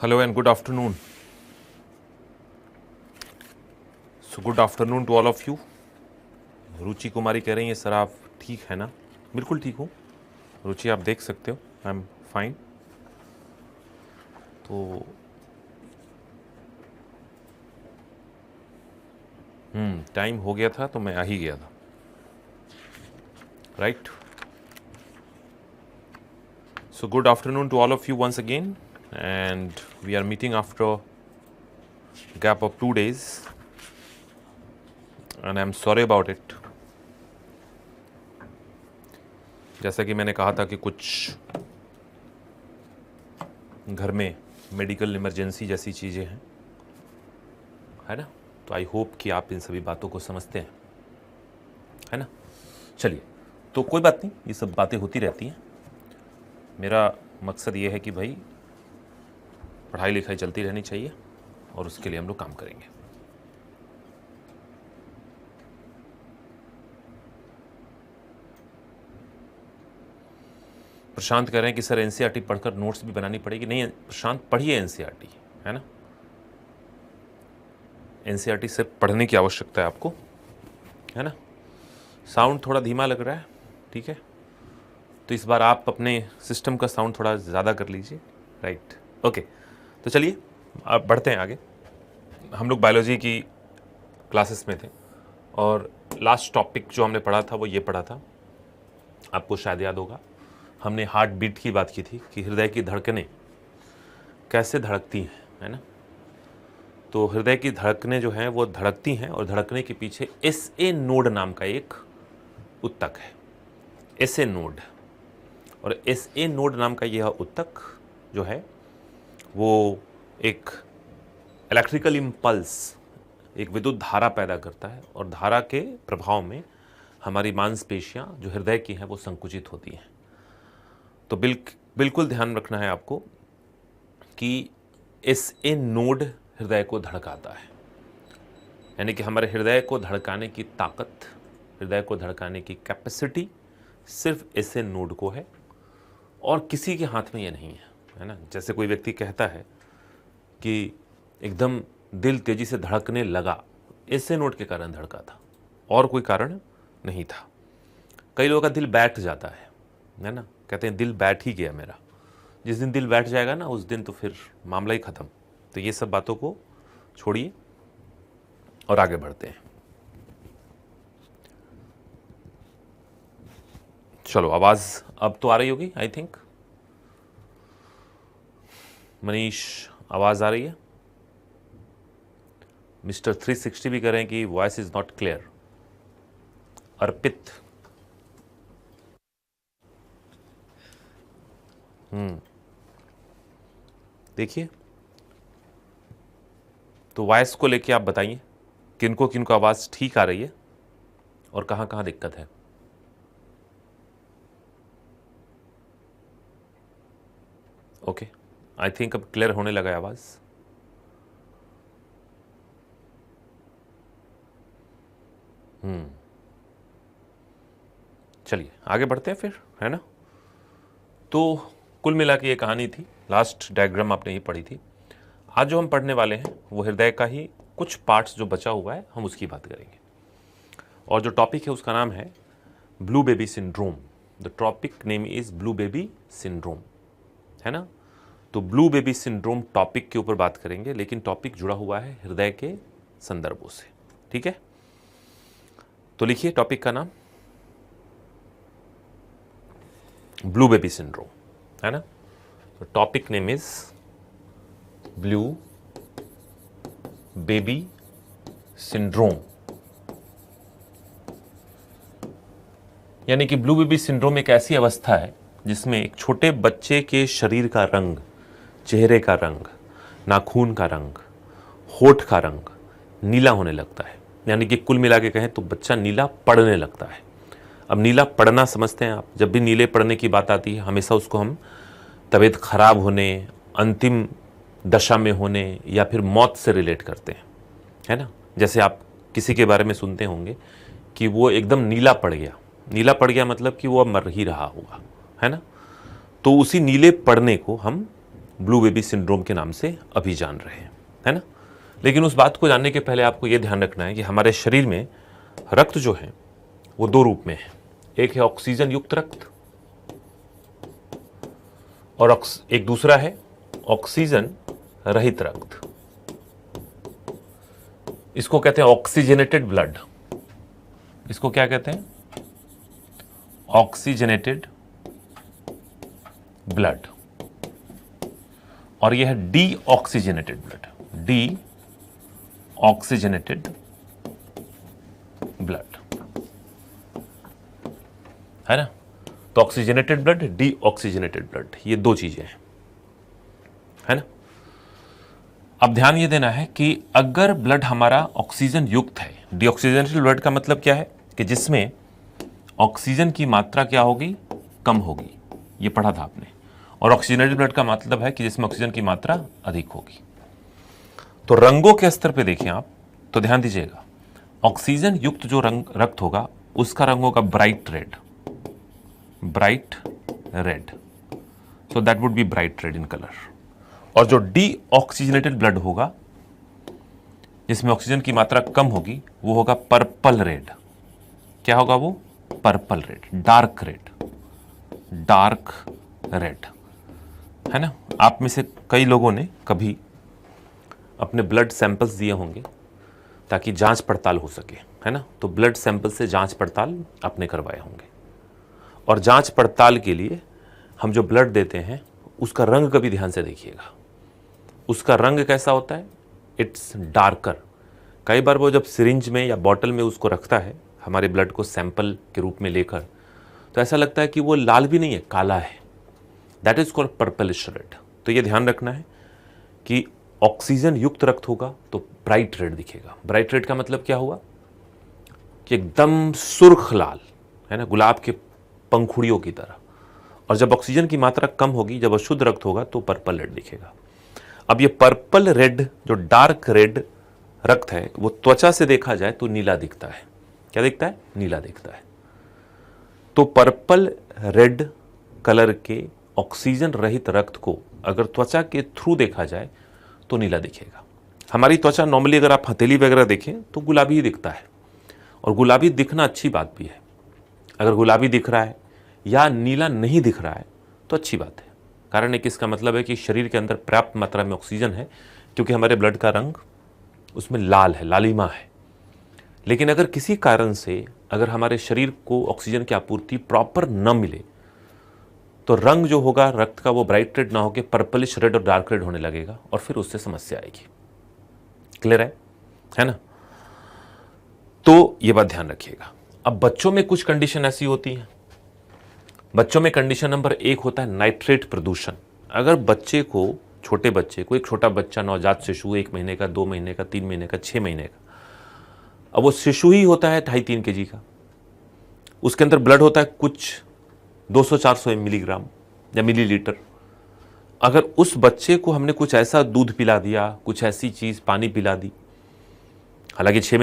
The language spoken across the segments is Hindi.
Hello and good afternoon. So good afternoon to all of you. रुचि कुमारी कह रही हैं सर आप ठीक है ना? बिल्कुल ठीक हूँ रुचि, आप देख सकते हो आई एम फाइन. तो टाइम हो गया था तो मैं आ ही गया था, right? So good afternoon to all of you once again, and we are meeting after gap of 2 days and I'm sorry about it. जैसा कि मैंने कहा था कि कुछ घर में मेडिकल इमरजेंसी जैसी चीज़ें हैं, है ना? तो आई होप कि आप इन सभी बातों को समझते हैं, है ना? चलिए, तो कोई बात नहीं, ये सब बातें होती रहती हैं. मेरा मकसद ये है कि भाई पढ़ाई लिखाई चलती रहनी चाहिए और उसके लिए हम लोग काम करेंगे. प्रशांत कह रहे हैं कि सर एनसीईआरटी पढ़कर नोट्स भी बनानी पड़ेगी. नहीं प्रशांत, पढ़िए एनसीईआरटी, है ना? एनसीईआरटी सिर्फ पढ़ने की आवश्यकता है आपको, है ना? साउंड थोड़ा धीमा लग रहा है, ठीक है? तो इस बार आप अपने सिस्टम का साउंड थोड़ा ज़्यादा कर लीजिए, राइट? ओके, तो चलिए अब बढ़ते हैं आगे. हम लोग बायोलॉजी की क्लासेस में थे और लास्ट टॉपिक जो हमने पढ़ा था वो ये पढ़ा था, आपको शायद याद होगा, हमने हार्ट बीट की बात की थी कि हृदय की धड़कनें कैसे धड़कती हैं, है ना? तो हृदय की धड़कनें जो हैं वो धड़कती हैं और धड़कने के पीछे SA नोड नाम का एक उत्तक है, SA नोड. और SA नोड नाम का यह उत्तक जो है वो एक इलेक्ट्रिकल इम्पल्स, एक विद्युत धारा पैदा करता है और धारा के प्रभाव में हमारी मांसपेशियां जो हृदय की हैं वो संकुचित होती हैं. तो बिल्कुल ध्यान रखना है आपको कि SA नोड हृदय को धड़काता है, यानी कि हमारे हृदय को धड़काने की ताकत, हृदय को धड़काने की कैपेसिटी सिर्फ SA नोड को है और किसी के हाथ में ये नहीं है ना? जैसे कोई व्यक्ति कहता है कि एकदम दिल तेजी से धड़कने लगा, SA नोड के कारण धड़का था और कोई कारण नहीं था. कई लोगों का दिल बैठ जाता है ना? कहते हैं दिल बैठ ही गया मेरा. जिस दिन दिल बैठ जाएगा ना उस दिन तो फिर मामला ही ख़त्म. तो ये सब बातों को छोड़िए और आगे बढ़ते हैं. चलो, आवाज़ अब तो आ रही होगी आई थिंक. मनीष, आवाज़ आ रही है? मिस्टर 360 भी कह रहे हैं कि वॉइस इज नॉट क्लियर. अर्पित, देखिए, तो वॉइस को लेके आप बताइए किनको किनको आवाज़ ठीक आ रही है और कहाँ कहाँ दिक्कत है. ओके, आई थिंक अब क्लियर होने लगा है आवाज़. चलिए आगे बढ़ते हैं फिर, है ना? तो कुल मिला के ये कहानी थी. लास्ट डायग्राम आपने ही पढ़ी थी. आज जो हम पढ़ने वाले हैं वो हृदय का ही कुछ पार्ट्स जो बचा हुआ है हम उसकी बात करेंगे. और जो टॉपिक है उसका नाम है blue baby syndrome. The topic name is blue baby syndrome, है ना? तो ब्लू बेबी सिंड्रोम टॉपिक के ऊपर बात करेंगे, लेकिन टॉपिक जुड़ा हुआ है हृदय के संदर्भों से, ठीक है? तो लिखिए टॉपिक का नाम ब्लू बेबी सिंड्रोम, है ना? तो topic name is blue baby syndrome. यानी कि ब्लू बेबी सिंड्रोम एक ऐसी अवस्था है जिसमें एक छोटे बच्चे के शरीर का रंग, चेहरे का रंग, नाखून का रंग, होठ का रंग नीला होने लगता है. यानी कि कुल मिला के कहें तो बच्चा नीला पड़ने लगता है. अब नीला पड़ना समझते हैं आप, जब भी नीले पड़ने की बात आती है हमेशा उसको हम तबीयत खराब होने, अंतिम दशा में होने या फिर मौत से रिलेट करते हैं, है ना? जैसे आप किसी के बारे में सुनते होंगे कि वो एकदम नीला पड़ गया. नीला पड़ गया मतलब कि वो अब मर ही रहा होगा, है ना? तो उसी नीले पड़ने को हम ब्लू बेबी सिंड्रोम के नाम से अभी जान रहे हैं, है ना। लेकिन उस बात को जानने के पहले आपको यह ध्यान रखना है कि हमारे शरीर में रक्त जो है वो दो रूप में है। एक है ऑक्सीजन युक्त रक्त और एक दूसरा है ऑक्सीजन रहित रक्त। इसको कहते हैं ऑक्सीजनेटेड ब्लड। इसको क्या कहते हैं? Oxygenated blood. और यह है D oxygenated blood, D oxygenated blood, है ना। तो oxygenated blood, D oxygenated blood, ये दो चीजें हैं, है ना। अब ध्यान ये देना है कि अगर ब्लड हमारा ऑक्सीजन युक्त है, डीऑक्सीजनेटेड ब्लड का मतलब क्या है कि जिसमें ऑक्सीजन की मात्रा क्या होगी? कम होगी, ये पढ़ा था आपने। और ऑक्सीजनेटेड ब्लड का मतलब है कि जिसमें ऑक्सीजन की मात्रा अधिक होगी। तो रंगों के स्तर पे देखें आप तो ध्यान दीजिएगा, ऑक्सीजन युक्त जो रक्त होगा उसका रंग होगा bright red, bright red, so that would be bright red in colour. और जो डी ऑक्सीजनेटेड ब्लड होगा जिसमें ऑक्सीजन की मात्रा कम होगी वो होगा पर्पल रेड। क्या होगा वो? Purple red, dark red, dark red, है ना। आप में से कई लोगों ने कभी अपने ब्लड सैंपल्स दिए होंगे ताकि जांच पड़ताल हो सके, है ना। तो ब्लड सैंपल से जांच पड़ताल आपने करवाए होंगे। और जांच पड़ताल के लिए हम जो ब्लड देते हैं उसका रंग कभी ध्यान से देखिएगा। उसका रंग कैसा होता है? It's darker. कई बार वो जब सिरिंज में या बॉटल में उसको रखता है हमारे ब्लड को सैंपल के रूप में लेकर, तो ऐसा लगता है कि वो लाल भी नहीं है, काला है। That is called purplish red. तो ये ध्यान रखना है कि ऑक्सीजन युक्त रक्त होगा तो ब्राइट रेड दिखेगा। ब्राइट रेड का मतलब क्या हुआ कि एकदम सुर्ख लाल, है ना, गुलाब के पंखुड़ियों की तरह। और जब ऑक्सीजन की मात्रा कम होगी, जब अशुद्ध रक्त होगा तो पर्पल रेड दिखेगा। अब ये पर्पल रेड जो डार्क रेड रक्त है वो त्वचा से देखा जाए तो नीला दिखता है। क्या दिखता है? नीला दिखता है। तो पर्पल रेड कलर के ऑक्सीजन रहित रक्त को अगर त्वचा के थ्रू देखा जाए तो नीला दिखेगा। हमारी त्वचा नॉर्मली अगर आप हथेली वगैरह देखें तो गुलाबी ही दिखता है, और गुलाबी दिखना अच्छी बात भी है। अगर गुलाबी दिख रहा है या नीला नहीं दिख रहा है तो अच्छी बात है। कारण एक इसका मतलब है कि शरीर के अंदर पर्याप्त मात्रा में ऑक्सीजन है, क्योंकि हमारे ब्लड का रंग उसमें लाल है, लालिमा है। लेकिन अगर किसी कारण से अगर हमारे शरीर को ऑक्सीजन की आपूर्ति प्रॉपर न मिले तो रंग जो होगा रक्त का वो ब्राइट रेड ना होकर पर्पलिश रेड और डार्क रेड होने लगेगा, और फिर उससे समस्या आएगी। क्लियर है ना। तो ये बात ध्यान रखिएगा। अब बच्चों में कुछ कंडीशन ऐसी होती है। बच्चों में कंडीशन नंबर 1 होता है नाइट्रेट प्रदूषण। अगर बच्चे को, छोटे बच्चे को, एक छोटा बच्चा नवजात शिशु 1 महीने का, 2 महीने का, 3 महीने का, 6 महीने का, अब वो शिशु ही होता है 2.5-3 kg का, उसके अंदर ब्लड होता है कुछ 200-400 मिलीग्राम या मिलीलीटर। अगर उस बच्चे को हमने कुछ ऐसा दूध पिला दिया, कुछ ऐसी चीज पानी पिला दी, हालांकि 6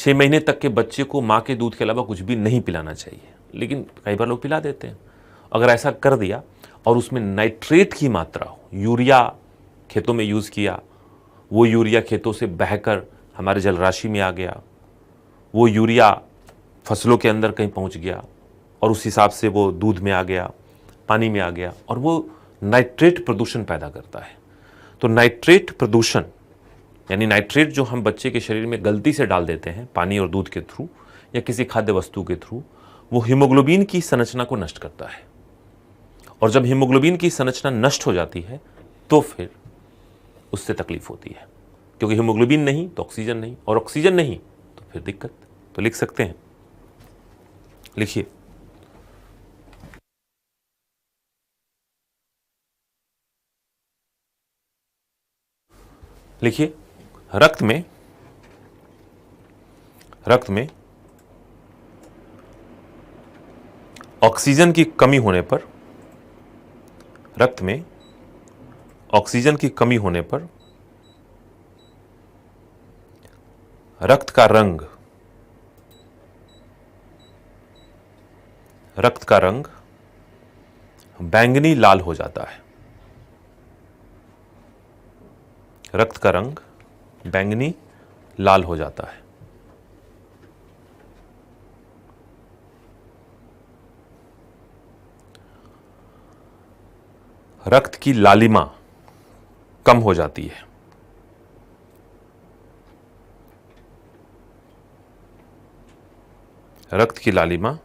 महीने तक के बच्चे को माँ के दूध के अलावा कुछ भी नहीं पिलाना चाहिए, लेकिन कई बार लोग पिला देते हैं। अगर ऐसा कर दिया और उसमें नाइट्रेट की मात्रा हो, यूरिया खेतों में यूज़ किया, वो यूरिया खेतों से बहकर हमारे जलराशि में आ गया, वो यूरिया फसलों के अंदर कहीं पहुंच गया और उस हिसाब से वो दूध में आ गया, पानी में आ गया, और वो नाइट्रेट प्रदूषण पैदा करता है। तो नाइट्रेट प्रदूषण यानी नाइट्रेट जो हम बच्चे के शरीर में गलती से डाल देते हैं पानी और दूध के थ्रू या किसी खाद्य वस्तु के थ्रू, वो हीमोग्लोबिन की संरचना को नष्ट करता है। और जब हीमोग्लोबिन की संरचना नष्ट हो जाती है तो फिर उससे तकलीफ होती है, क्योंकि हीमोग्लोबिन नहीं तो ऑक्सीजन नहीं, और ऑक्सीजन नहीं तो फिर दिक्कत। तो लिख सकते हैं, लिखिए। लिखिए, रक्त में ऑक्सीजन की कमी होने पर, रक्त में ऑक्सीजन की कमी होने पर रक्त का रंग बैंगनी लाल हो जाता है। रक्त का रंग बैंगनी लाल हो जाता है। रक्त की लालिमा कम हो जाती है। रक्त की लालिमा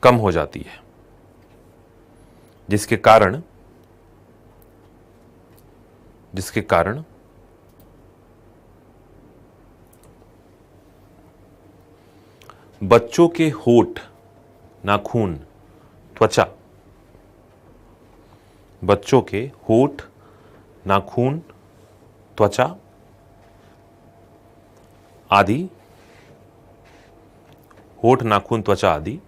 कम हो जाती है, जिसके कारण बच्चों के होठ, नाखून, त्वचा, बच्चों के होठ, नाखून, त्वचा आदि, होठ, नाखून, त्वचा आदि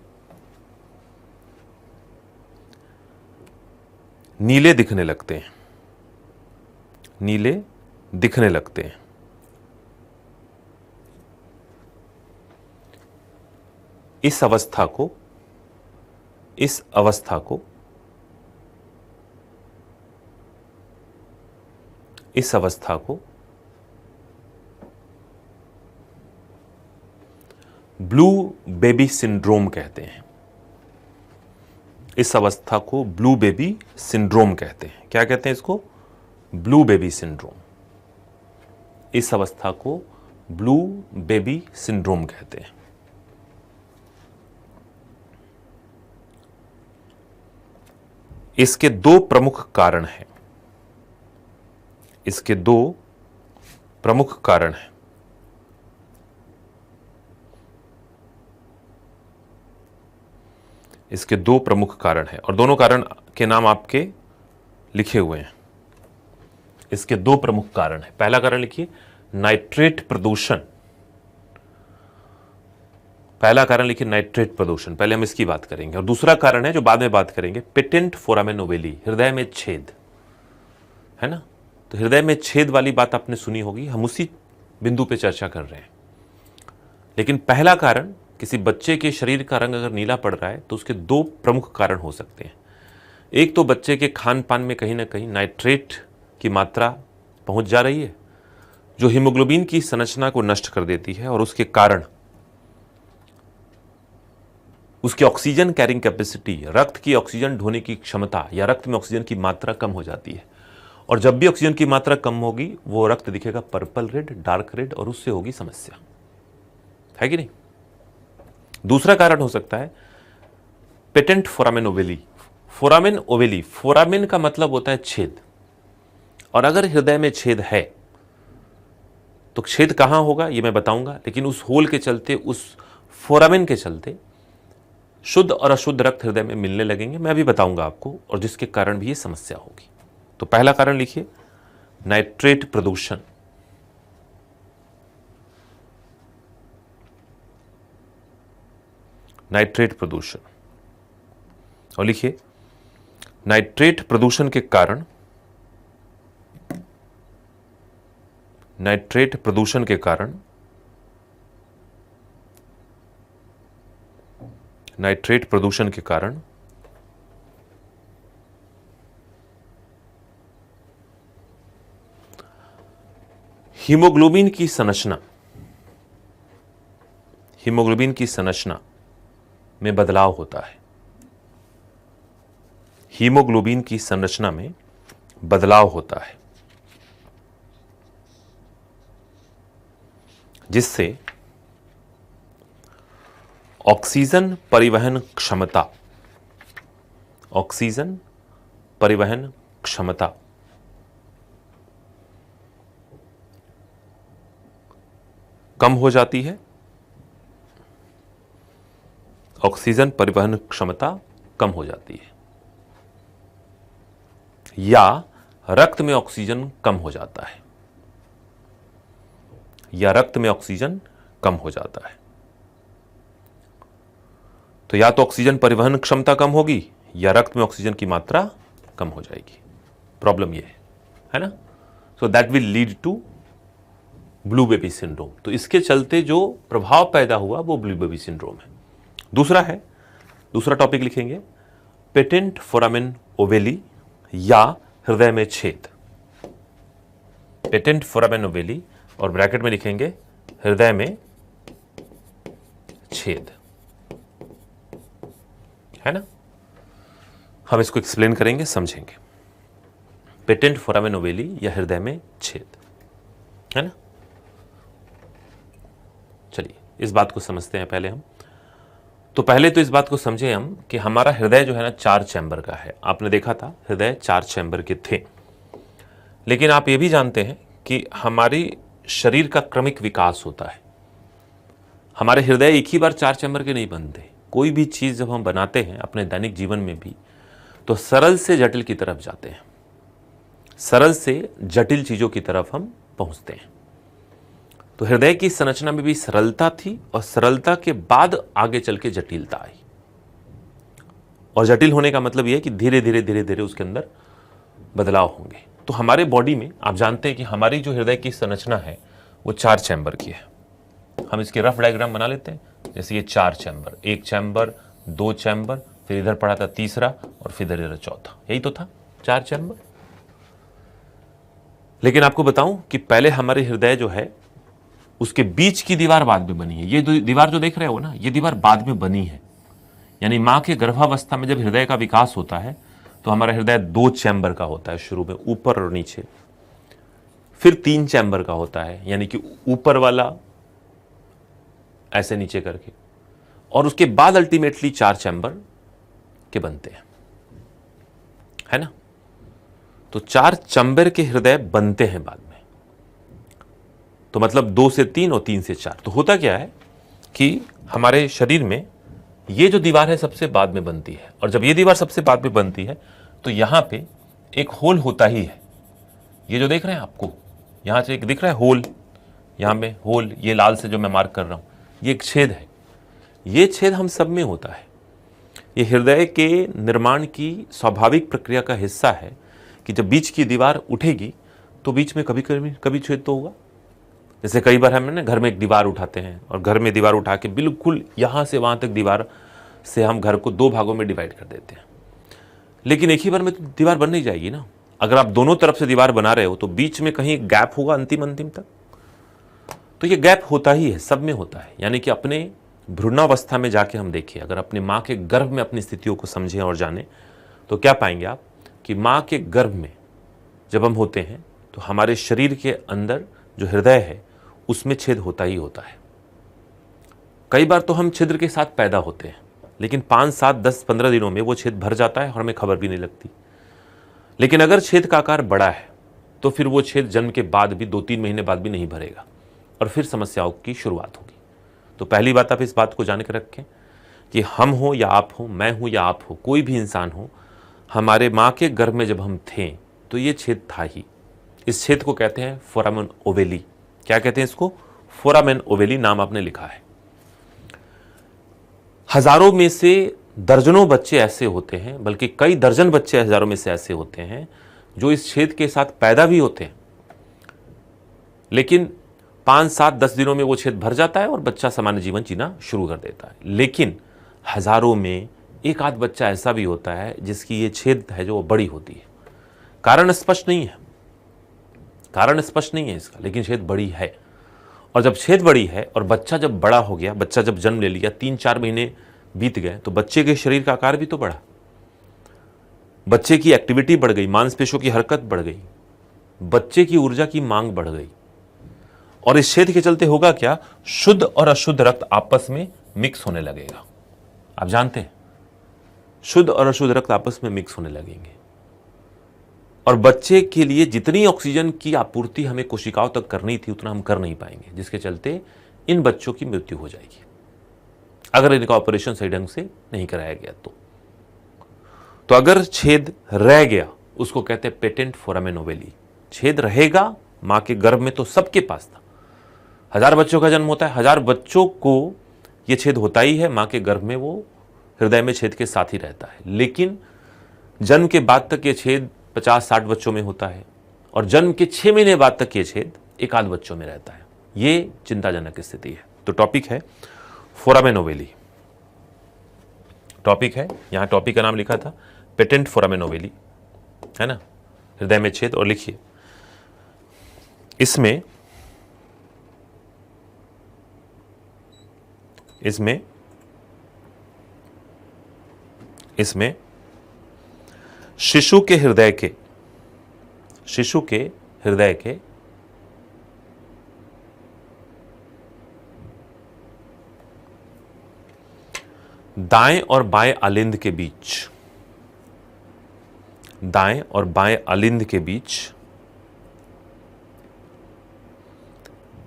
नीले दिखने लगते हैं। नीले दिखने लगते हैं। इस अवस्था को ब्लू बेबी सिंड्रोम कहते हैं। इस अवस्था को ब्लू बेबी सिंड्रोम कहते हैं। क्या कहते हैं इसको? Blue baby syndrome. इस अवस्था को ब्लू बेबी सिंड्रोम कहते हैं। इसके दो प्रमुख कारण हैं। इसके दो प्रमुख कारण हैं। इसके दो प्रमुख कारण हैं और दोनों कारण के नाम आपके लिखे हुए हैं। इसके दो प्रमुख कारण हैं। पहला कारण लिखिए, नाइट्रेट प्रदूषण। पहला कारण लिखिए नाइट्रेट प्रदूषण, पहले हम इसकी बात करेंगे। और दूसरा कारण है जो बाद में बात करेंगे, पेटेंट फोरामेन ओवेली, हृदय में छेद, है ना। तो हृदय में छेद वाली बात आपने सुनी होगी, हम उसी बिंदु पे चर्चा कर रहे हैं। लेकिन पहला कारण, किसी बच्चे के शरीर का रंग अगर नीला पड़ रहा है तो उसके दो प्रमुख कारण हो सकते हैं। एक तो बच्चे के खान पान में कहीं ना कहीं नाइट्रेट की मात्रा पहुंच जा रही है, जो हीमोग्लोबिन की संरचना को नष्ट कर देती है, और उसके कारण उसकी ऑक्सीजन कैरिंग कैपेसिटी, रक्त की ऑक्सीजन ढोने की क्षमता या रक्त में ऑक्सीजन की मात्रा कम हो जाती है। और जब भी ऑक्सीजन की मात्रा कम होगी वो रक्त दिखेगा पर्पल रेड, डार्क रेड, और उससे होगी समस्या, है कि नहीं। दूसरा कारण हो सकता है पेटेंट फोरामेन ओवेली। फोरामेन ओवेली, फोरामेन का मतलब होता है छेद, और अगर हृदय में छेद है तो छेद कहां होगा ये मैं बताऊंगा, लेकिन उस होल के चलते, उस फोरामेन के चलते शुद्ध और अशुद्ध रक्त हृदय में मिलने लगेंगे, मैं अभी बताऊंगा आपको, और जिसके कारण भी ये समस्या होगी। तो पहला कारण लिखिए, नाइट्रेट प्रदूषण। नाइट्रेट प्रदूषण। और लिखिए, नाइट्रेट प्रदूषण के कारण, नाइट्रेट प्रदूषण के कारण नाइट्रेट प्रदूषण के कारण हीमोग्लोबिन की संरचना, हीमोग्लोबिन की संरचना में बदलाव होता है। हीमोग्लोबिन की संरचना में बदलाव होता है, जिससे ऑक्सीजन परिवहन क्षमता, ऑक्सीजन परिवहन क्षमता कम हो जाती है। ऑक्सीजन परिवहन क्षमता कम हो जाती है, या रक्त में ऑक्सीजन कम हो जाता है, या रक्त में ऑक्सीजन कम हो जाता है। तो या तो ऑक्सीजन परिवहन क्षमता कम होगी या रक्त में ऑक्सीजन की मात्रा कम हो जाएगी। प्रॉब्लम ये है ना। So that will lead to blue baby syndrome. तो इसके चलते जो प्रभाव पैदा हुआ वो ब्लू बेबी सिंड्रोम है। दूसरा टॉपिक लिखेंगे, पेटेंट फोरामेन ओवेली या हृदय में छेद। पेटेंट फोरामेन ओवेली और ब्रैकेट में लिखेंगे हृदय में छेद, है ना। हम इसको एक्सप्लेन करेंगे, समझेंगे। पेटेंट फोरामेन ओवेली या हृदय में छेद, है ना। चलिए इस बात को समझते हैं पहले हम। तो पहले तो इस बात को समझे हम कि हमारा हृदय जो है ना 4 चैम्बर का है। आपने देखा था हृदय 4 चैम्बर के थे, लेकिन आप ये भी जानते हैं कि हमारी शरीर का क्रमिक विकास होता है। हमारे हृदय एक ही बार 4 चैम्बर के नहीं बनते। कोई भी चीज़ जब हम बनाते हैं अपने दैनिक जीवन में भी, तो सरल से जटिल की तरफ जाते हैं, सरल से जटिल चीज़ों की तरफ हम पहुंचते हैं। तो हृदय की संरचना में भी सरलता थी और सरलता के बाद आगे चल के जटिलता आई। और जटिल होने का मतलब यह है कि धीरे धीरे धीरे धीरे उसके अंदर बदलाव होंगे। तो हमारे बॉडी में आप जानते हैं कि हमारी जो हृदय की संरचना है वो 4 चैम्बर की है। हम इसके रफ डायग्राम बना लेते हैं। जैसे ये 4 चैम्बर, 1 चैम्बर, 2 चैम्बर, फिर इधर पड़ा था तीसरा और फिर इधर चौथा, यही तो था 4 चैम्बर। लेकिन आपको बताऊं कि पहले हमारे हृदय जो है उसके बीच की दीवार बाद में बनी है। ये दीवार जो देख रहे हो ना, ये दीवार बाद में बनी है। यानी मां के गर्भावस्था में जब हृदय का विकास होता है तो हमारा हृदय 2 चैम्बर का होता है शुरू में, ऊपर और नीचे। फिर 3 चैम्बर का होता है, यानी कि ऊपर वाला ऐसे नीचे करके, और उसके बाद अल्टीमेटली 4 चैम्बर के बनते हैं, है ना। तो 4 चैम्बर के हृदय बनते हैं बाद में। तो मतलब 2 से 3 और 3 से 4। तो होता क्या है कि हमारे शरीर में ये जो दीवार है सबसे बाद में बनती है, और जब ये दीवार सबसे बाद में बनती है तो यहां पे एक होल होता ही है। ये जो देख रहे हैं आपको, यहां से एक दिख रहा है होल, यहां में होल, ये लाल से जो मैं मार्क कर रहा हूं, ये एक छेद है। ये छेद हम सब में होता है। ये हृदय के निर्माण की स्वाभाविक प्रक्रिया का हिस्सा है कि जब बीच की दीवार उठेगी तो बीच में कभी कभी कभी छेद तो होगा। जैसे कई बार हम ना घर में एक दीवार उठाते हैं और घर में दीवार उठा के बिल्कुल यहाँ से वहाँ तक दीवार से हम घर को 2 भागों में डिवाइड कर देते हैं। लेकिन एक ही बार में तो दीवार बन नहीं जाएगी ना। अगर आप दोनों तरफ से दीवार बना रहे हो तो बीच में कहीं गैप होगा अंतिम तक। तो ये गैप होता ही है, सब में होता है। यानी कि अपने भ्रूणावस्था में जाके हम देखें, अगर अपने माँ के गर्भ में अपनी स्थितियों को समझें और जानें तो क्या पाएंगे आप कि माँ के गर्भ में जब हम होते हैं तो हमारे शरीर के अंदर जो हृदय है उसमें छेद होता ही होता है। कई बार तो हम छिद्र के साथ पैदा होते हैं, लेकिन 5, 7, 10, 15 दिनों में वो छेद भर जाता है और हमें खबर भी नहीं लगती। लेकिन अगर छेद का आकार बड़ा है तो फिर वो छेद जन्म के बाद भी 2-3 महीने बाद भी नहीं भरेगा और फिर समस्याओं की शुरुआत होगी। तो पहली बात आप इस बात को जान के रखें कि हम हो या आप हो, मैं हूं या आप हो, कोई भी इंसान हो, हमारे माँ के गर्भ में जब हम थे तो ये छेद था ही। इस छेद को कहते हैं फोरामेन ओवेली। क्या कहते हैं इसको? फोरामेन ओवेली नाम आपने लिखा है। हजारों में से दर्जनों बच्चे ऐसे होते हैं, बल्कि कई दर्जन बच्चे हजारों में से ऐसे होते हैं जो इस छेद के साथ पैदा भी होते हैं, लेकिन 5, 7, 10 दिनों में वो छेद भर जाता है और बच्चा सामान्य जीवन जीना शुरू कर देता है। लेकिन हजारों में एक आध बच्चा ऐसा भी होता है जिसकी ये छेद है जो बड़ी होती है। कारण स्पष्ट नहीं है, कारण स्पष्ट नहीं है इसका, लेकिन छेद बड़ी है। और जब छेद बड़ी है और बच्चा जब बड़ा हो गया, बच्चा जब जन्म ले लिया, 3-4 महीने बीत गए, तो बच्चे के शरीर का आकार भी तो बढ़ा, बच्चे की एक्टिविटी बढ़ गई, मांसपेशियों की हरकत बढ़ गई, बच्चे की ऊर्जा की मांग बढ़ गई। और इस छेद के चलते होगा क्या? शुद्ध और अशुद्ध रक्त आपस में मिक्स होने लगेगा। आप जानते हैं, शुद्ध और अशुद्ध रक्त आपस में मिक्स होने लगेंगे और बच्चे के लिए जितनी ऑक्सीजन की आपूर्ति हमें कोशिकाओं तक करनी थी उतना हम कर नहीं पाएंगे, जिसके चलते इन बच्चों की मृत्यु हो जाएगी अगर इनका ऑपरेशन सही ढंग से नहीं कराया गया तो अगर छेद रह गया उसको कहते हैं पेटेंट फोरामेन ओवेली। छेद रहेगा मां के गर्भ में तो सबके पास था। 1000 बच्चों का जन्म होता है, 1000 बच्चों को यह छेद होता ही है, मां के गर्भ में वो हृदय में छेद के साथ ही रहता है। लेकिन जन्म के बाद तक ये छेद 50-60 बच्चों में होता है और जन्म के 6 महीने बाद तक ये छेद एक आध बच्चों में रहता है। ये चिंताजनक स्थिति है। तो टॉपिक है फोरामेन ओवेली, टॉपिक है, यहां टॉपिक का नाम लिखा था पेटेंट फोरामेन ओवेली, है ना, हृदय में छेद। और लिखिए इसमें इसमें इसमें शिशु के हृदय के दाएं और बाएं आलिंद के बीच, दाएं और बाएं आलिंद के बीच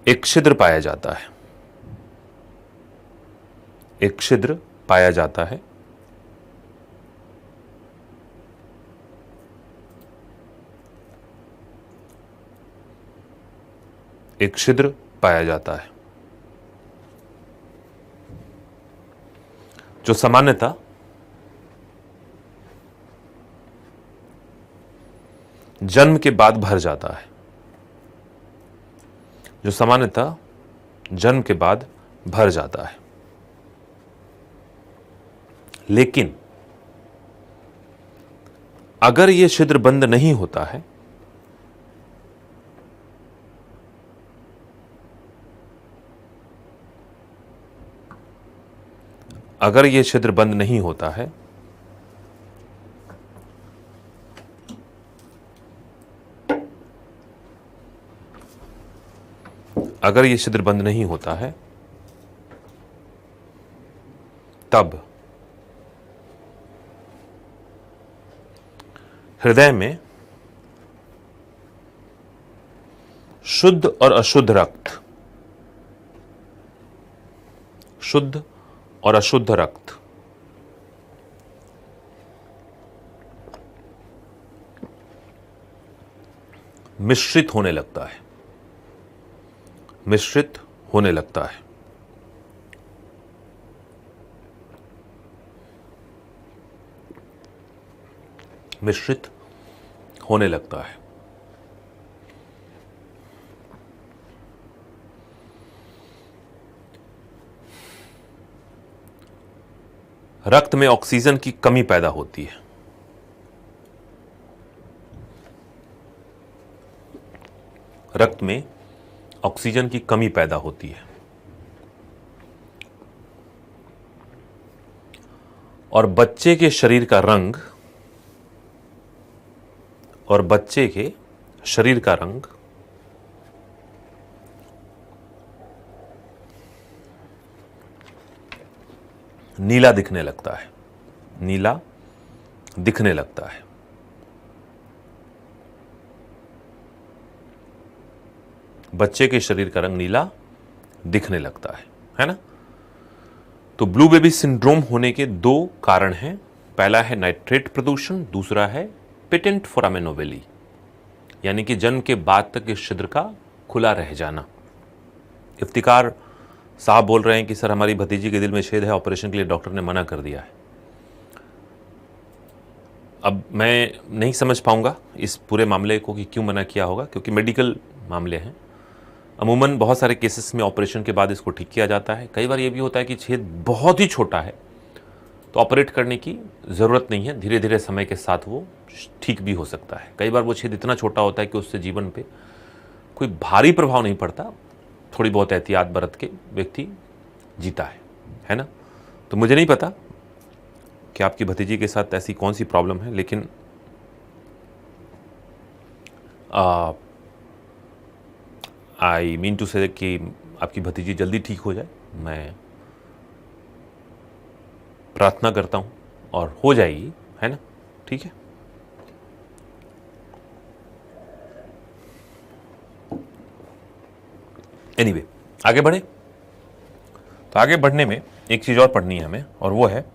एक छिद्र पाया जाता है, एक छिद्र पाया जाता है। एक छिद्र पाया जाता है जो सामान्यतः जन्म के बाद भर जाता है, जो सामान्यतः जन्म के बाद भर जाता है। लेकिन अगर यह छिद्र बंद नहीं होता है, अगर यह छिद्र बंद नहीं होता है, अगर यह छिद्र बंद नहीं होता है, तब हृदय में शुद्ध और अशुद्ध रक्त, शुद्ध और अशुद्ध रक्त मिश्रित होने लगता है, मिश्रित होने लगता है। मिश्रित होने लगता है। रक्त में ऑक्सीजन की कमी पैदा होती है। रक्त में ऑक्सीजन की कमी पैदा होती है और बच्चे के शरीर का रंग, और बच्चे के शरीर का रंग नीला दिखने लगता है, नीला दिखने लगता है। बच्चे के शरीर का रंग नीला दिखने लगता है ना। तो ब्लू बेबी सिंड्रोम होने के दो कारण हैं। पहला है नाइट्रेट प्रदूषण, दूसरा है पेटेंट फोरामेन ओवेली, यानी कि जन्म के बाद तक इस छिद्र का खुला रह जाना। इफ्तिकार साहब बोल रहे हैं कि सर हमारी भतीजी के दिल में छेद है, ऑपरेशन के लिए डॉक्टर ने मना कर दिया है। अब मैं नहीं समझ पाऊंगा इस पूरे मामले को कि क्यों मना किया होगा, क्योंकि मेडिकल मामले हैं। अमूमन बहुत सारे केसेस में ऑपरेशन के बाद इसको ठीक किया जाता है। कई बार ये भी होता है कि छेद बहुत ही छोटा है तो ऑपरेट करने की ज़रूरत नहीं है, धीरे धीरे समय के साथ वो ठीक भी हो सकता है। कई बार वो छेद इतना छोटा होता है कि उससे जीवन पे कोई भारी प्रभाव नहीं पड़ता, थोड़ी बहुत एहतियात बरत के व्यक्ति जीता है ना। तो मुझे नहीं पता कि आपकी भतीजी के साथ ऐसी कौन सी प्रॉब्लम है, लेकिन आई मीन टू से कि आपकी भतीजी जल्दी ठीक हो जाए। मैं प्रार्थना करता हूँ और हो जाएगी, है ना। ठीक है, एनीवे आगे बढ़े। तो आगे बढ़ने में एक चीज और पढ़नी है हमें, और वो है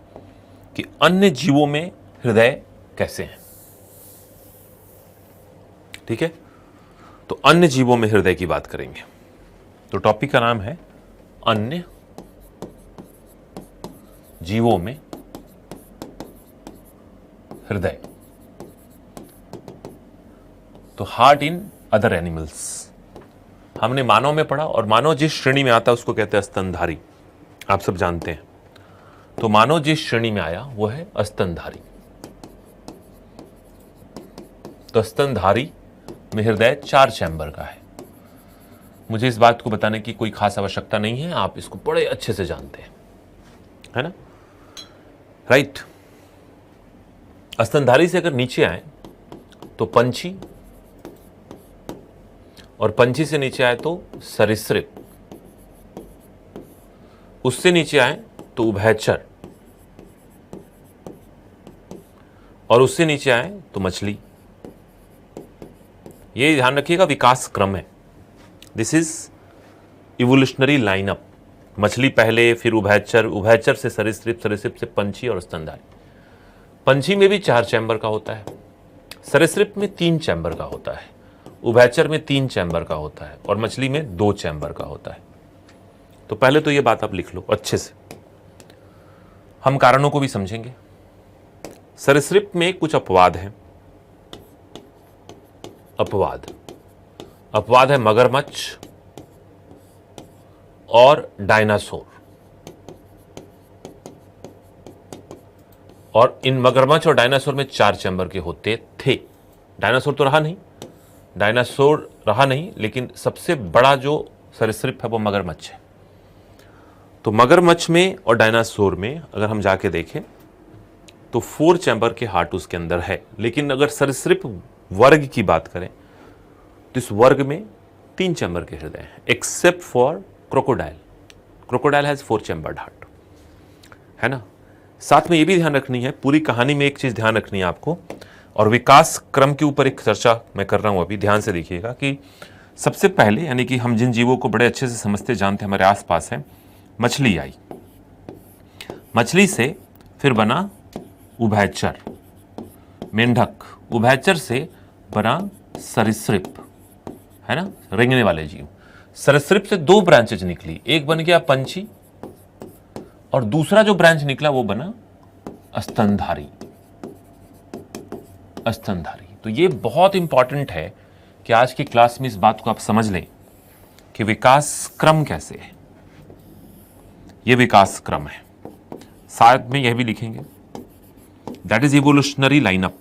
कि अन्य जीवों में हृदय कैसे हैं। ठीक है, तो अन्य जीवों में हृदय की बात करेंगे। तो टॉपिक का नाम है अन्य जीवों में हृदय। तो हार्ट इन अदर एनिमल्स हमने मानव में पढ़ा, और मानव जिस श्रेणी में आता है उसको कहते हैं स्तनधारी, आप सब जानते हैं। तो मानव जिस श्रेणी में आया वो है स्तनधारी। तो स्तनधारी में हृदय 4 चैम्बर का है। मुझे इस बात को बताने की कोई खास आवश्यकता नहीं है, आप इसको बड़े अच्छे से जानते हैं, है ना, राइट। स्तनधारी से अगर नीचे आए तो पंछी, और पंछी से नीचे आए तो सरीसृप, उससे नीचे आए तो उभयचर, और उससे नीचे आए तो मछली। ये ध्यान रखिएगा, विकास क्रम है, दिस इज इवोल्यूशनरी लाइनअप। मछली पहले, फिर उभयचर, उभयचर से सरीसृप, सरीसृप से पंछी और स्तनधारी। पंछी में भी 4 चैम्बर का होता है, सरीसृप में 3 चैम्बर का होता है, उभयचर में 3 चैम्बर का होता है, और मछली में 2 चैम्बर का होता है। तो पहले तो ये बात आप लिख लो अच्छे से, हम कारणों को भी समझेंगे। सरीसृप में कुछ अपवाद हैं। अपवाद है मगरमच्छ और डायनासोर, और इन मगरमच्छ और डायनासोर में 4 चैम्बर के होते थे। डायनासोर तो रहा नहीं, लेकिन सबसे बड़ा जो सरीसृप है वो मगरमच्छ है। तो मगरमच्छ में और डायनासोर में अगर हम जाके देखें तो 4 चैम्बर के हार्ट उसके अंदर है। लेकिन अगर सरीसृप वर्ग की बात करें तो इस वर्ग में 3 चैम्बर के हृदय हैं, except for crocodile has 4 chambered heart, है ना। साथ में ये भी ध्यान रखनी है, पूरी कहानी में एक चीज ध्यान रखनी है आपको, और विकास क्रम के ऊपर एक चर्चा मैं कर रहा हूं अभी, ध्यान से देखिएगा कि सबसे पहले, यानी कि हम जिन जीवों को बड़े अच्छे से समझते जानते हमारे आसपास है, मछली आई, मछली से फिर बना उभयचर, मेंढक, उभयचर से बना सरीसृप, है ना, रेंगने वाले जीव। सरीसृप से 2 ब्रांचेज निकली, एक बन गया पंछी और दूसरा जो ब्रांच निकला वो बना स्तनधारी। तो ये बहुत इंपॉर्टेंट है कि आज की क्लास में इस बात को आप समझ लें कि विकास क्रम कैसे है। ये विकास क्रम है, साथ में यह भी लिखेंगे, दैट इज इवोल्यूशनरी लाइनअप।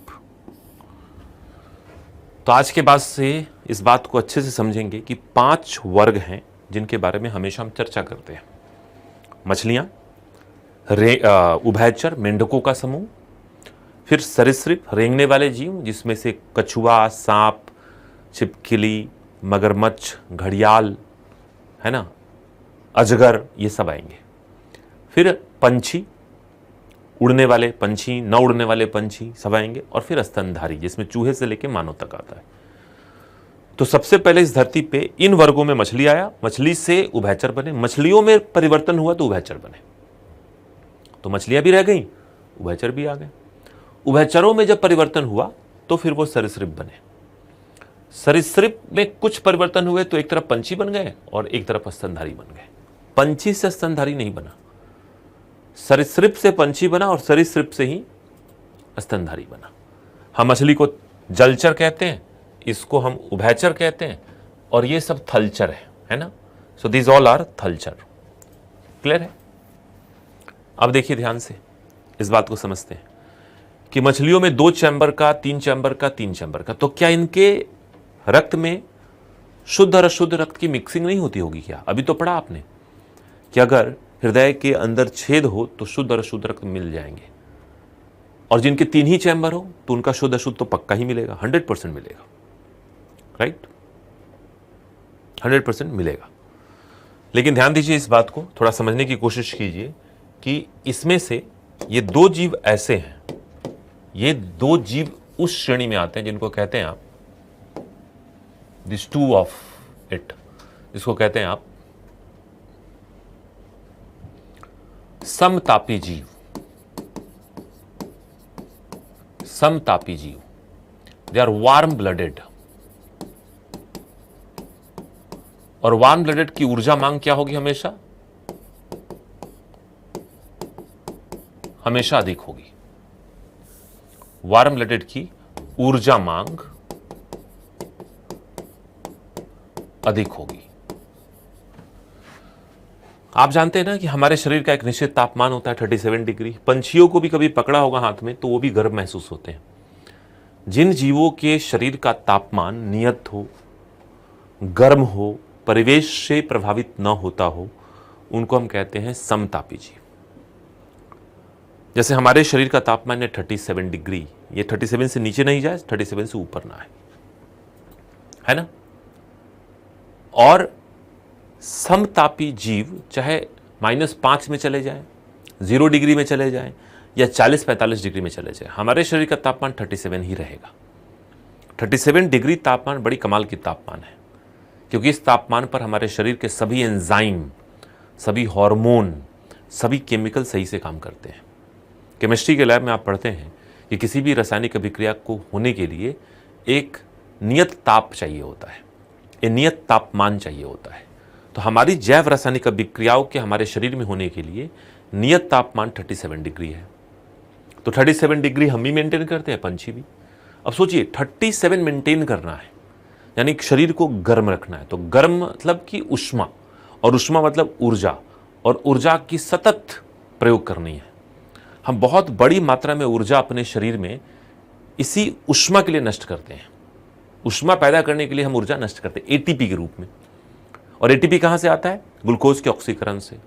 तो आज के बाद से इस बात को अच्छे से समझेंगे कि 5 वर्ग हैं जिनके बारे में हमेशा हम चर्चा करते हैं। मछलियां, उभयचर मेंढकों का समूह, फिर सरीसृप रेंगने वाले जीव जिसमें से कछुआ, सांप, छिपकली, मगरमच्छ, घड़ियाल, है ना, अजगर, ये सब आएंगे। फिर पंछी, उड़ने वाले पंछी, न उड़ने वाले पंछी सब आएंगे, और फिर स्तनधारी जिसमें चूहे से लेकर मानव तक आता है। तो सबसे पहले इस धरती पे इन वर्गों में मछली आया, मछली से उभयचर बने, मछलियों में परिवर्तन हुआ तो उभयचर बने, तो मछलियां भी रह गई, उभयचर भी आ गए। उभयचरों में जब परिवर्तन हुआ तो फिर वो सरीसृप बने। सरीसृप में कुछ परिवर्तन हुए तो एक तरफ पंछी बन गए और एक तरफ स्तनधारी बन गए। पंछी से स्तनधारी नहीं बना, सरीसृप से पंछी बना और सरीसृप से ही स्तनधारी बना। हम मछली को जलचर कहते हैं, इसको हम उभयचर कहते हैं, और ये सब थलचर है ना। सो दीज ऑल आर थलचर। क्लियर है? अब देखिए ध्यान से इस बात को समझते हैं कि मछलियों में 2 चैम्बर का, 3 चैम्बर का, 3 चैम्बर का, तो क्या इनके रक्त में शुद्ध और अशुद्ध रक्त की मिक्सिंग नहीं होती होगी क्या? अभी तो पढ़ा आपने कि अगर हृदय के अंदर छेद हो तो शुद्ध और अशुद्ध रक्त मिल जाएंगे, और जिनके 3 ही चैम्बर हो तो उनका शुद्ध अशुद्ध तो पक्का ही मिलेगा, 100% मिलेगा, राइट, 100% मिलेगा। लेकिन ध्यान दीजिए इस बात को, थोड़ा समझने की कोशिश कीजिए कि इसमें से ये 2 जीव ऐसे हैं, ये 2 जीव उस श्रेणी में आते हैं जिनको कहते हैं आप, दिस 2 ऑफ इट, इसको कहते हैं आप समतापी जीव। समतापी जीव, दे आर वार्म ब्लडेड। और वार्म ब्लडेड की ऊर्जा मांग क्या होगी? हमेशा अधिक होगी। वार्म ब्लडेड की ऊर्जा मांग अधिक होगी। आप जानते हैं ना कि हमारे शरीर का एक निश्चित तापमान होता है 37 डिग्री। पंछियों को भी कभी पकड़ा होगा हाथ में तो वो भी गर्म महसूस होते हैं। जिन जीवों के शरीर का तापमान नियत हो, गर्म हो, परिवेश से प्रभावित न होता हो उनको हम कहते हैं समतापी जीव। जैसे हमारे शरीर का तापमान है 37 डिग्री, ये 37 से नीचे नहीं जाए, 37 से ऊपर ना है ना। और समतापी जीव चाहे -5 में चले जाए, 0 डिग्री में चले जाए या 40-45 डिग्री में चले जाए, हमारे शरीर का तापमान 37 ही रहेगा। 37 डिग्री तापमान बड़ी कमाल की तापमान है, क्योंकि इस तापमान पर हमारे शरीर के सभी एंजाइम, सभी हार्मोन, सभी केमिकल सही से काम करते हैं। केमिस्ट्री के लैब में आप पढ़ते हैं कि किसी भी रासायनिक अभिक्रिया को होने के लिए एक नियत ताप चाहिए होता है, एक नियत तापमान चाहिए होता है। तो हमारी जैव रासायनिक अभिक्रियाओं के हमारे शरीर में होने के लिए नियत तापमान 37 डिग्री है। तो 37 डिग्री हम भी मेंटेन करते हैं, पंछी भी। अब सोचिए 37 मेंटेन करना है, यानी शरीर को गर्म रखना है। तो गर्म मतलब कि उष्मा, और उष्मा मतलब ऊर्जा, और ऊर्जा की सतत प्रयोग करनी है। हम बहुत बड़ी मात्रा में ऊर्जा अपने शरीर में इसी उष्मा के लिए नष्ट करते हैं। उष्मा पैदा करने के लिए हम ऊर्जा नष्ट करते हैं एटीपी के रूप में। और एटीपी कहां से आता है? ग्लूकोज के ऑक्सीकरण से।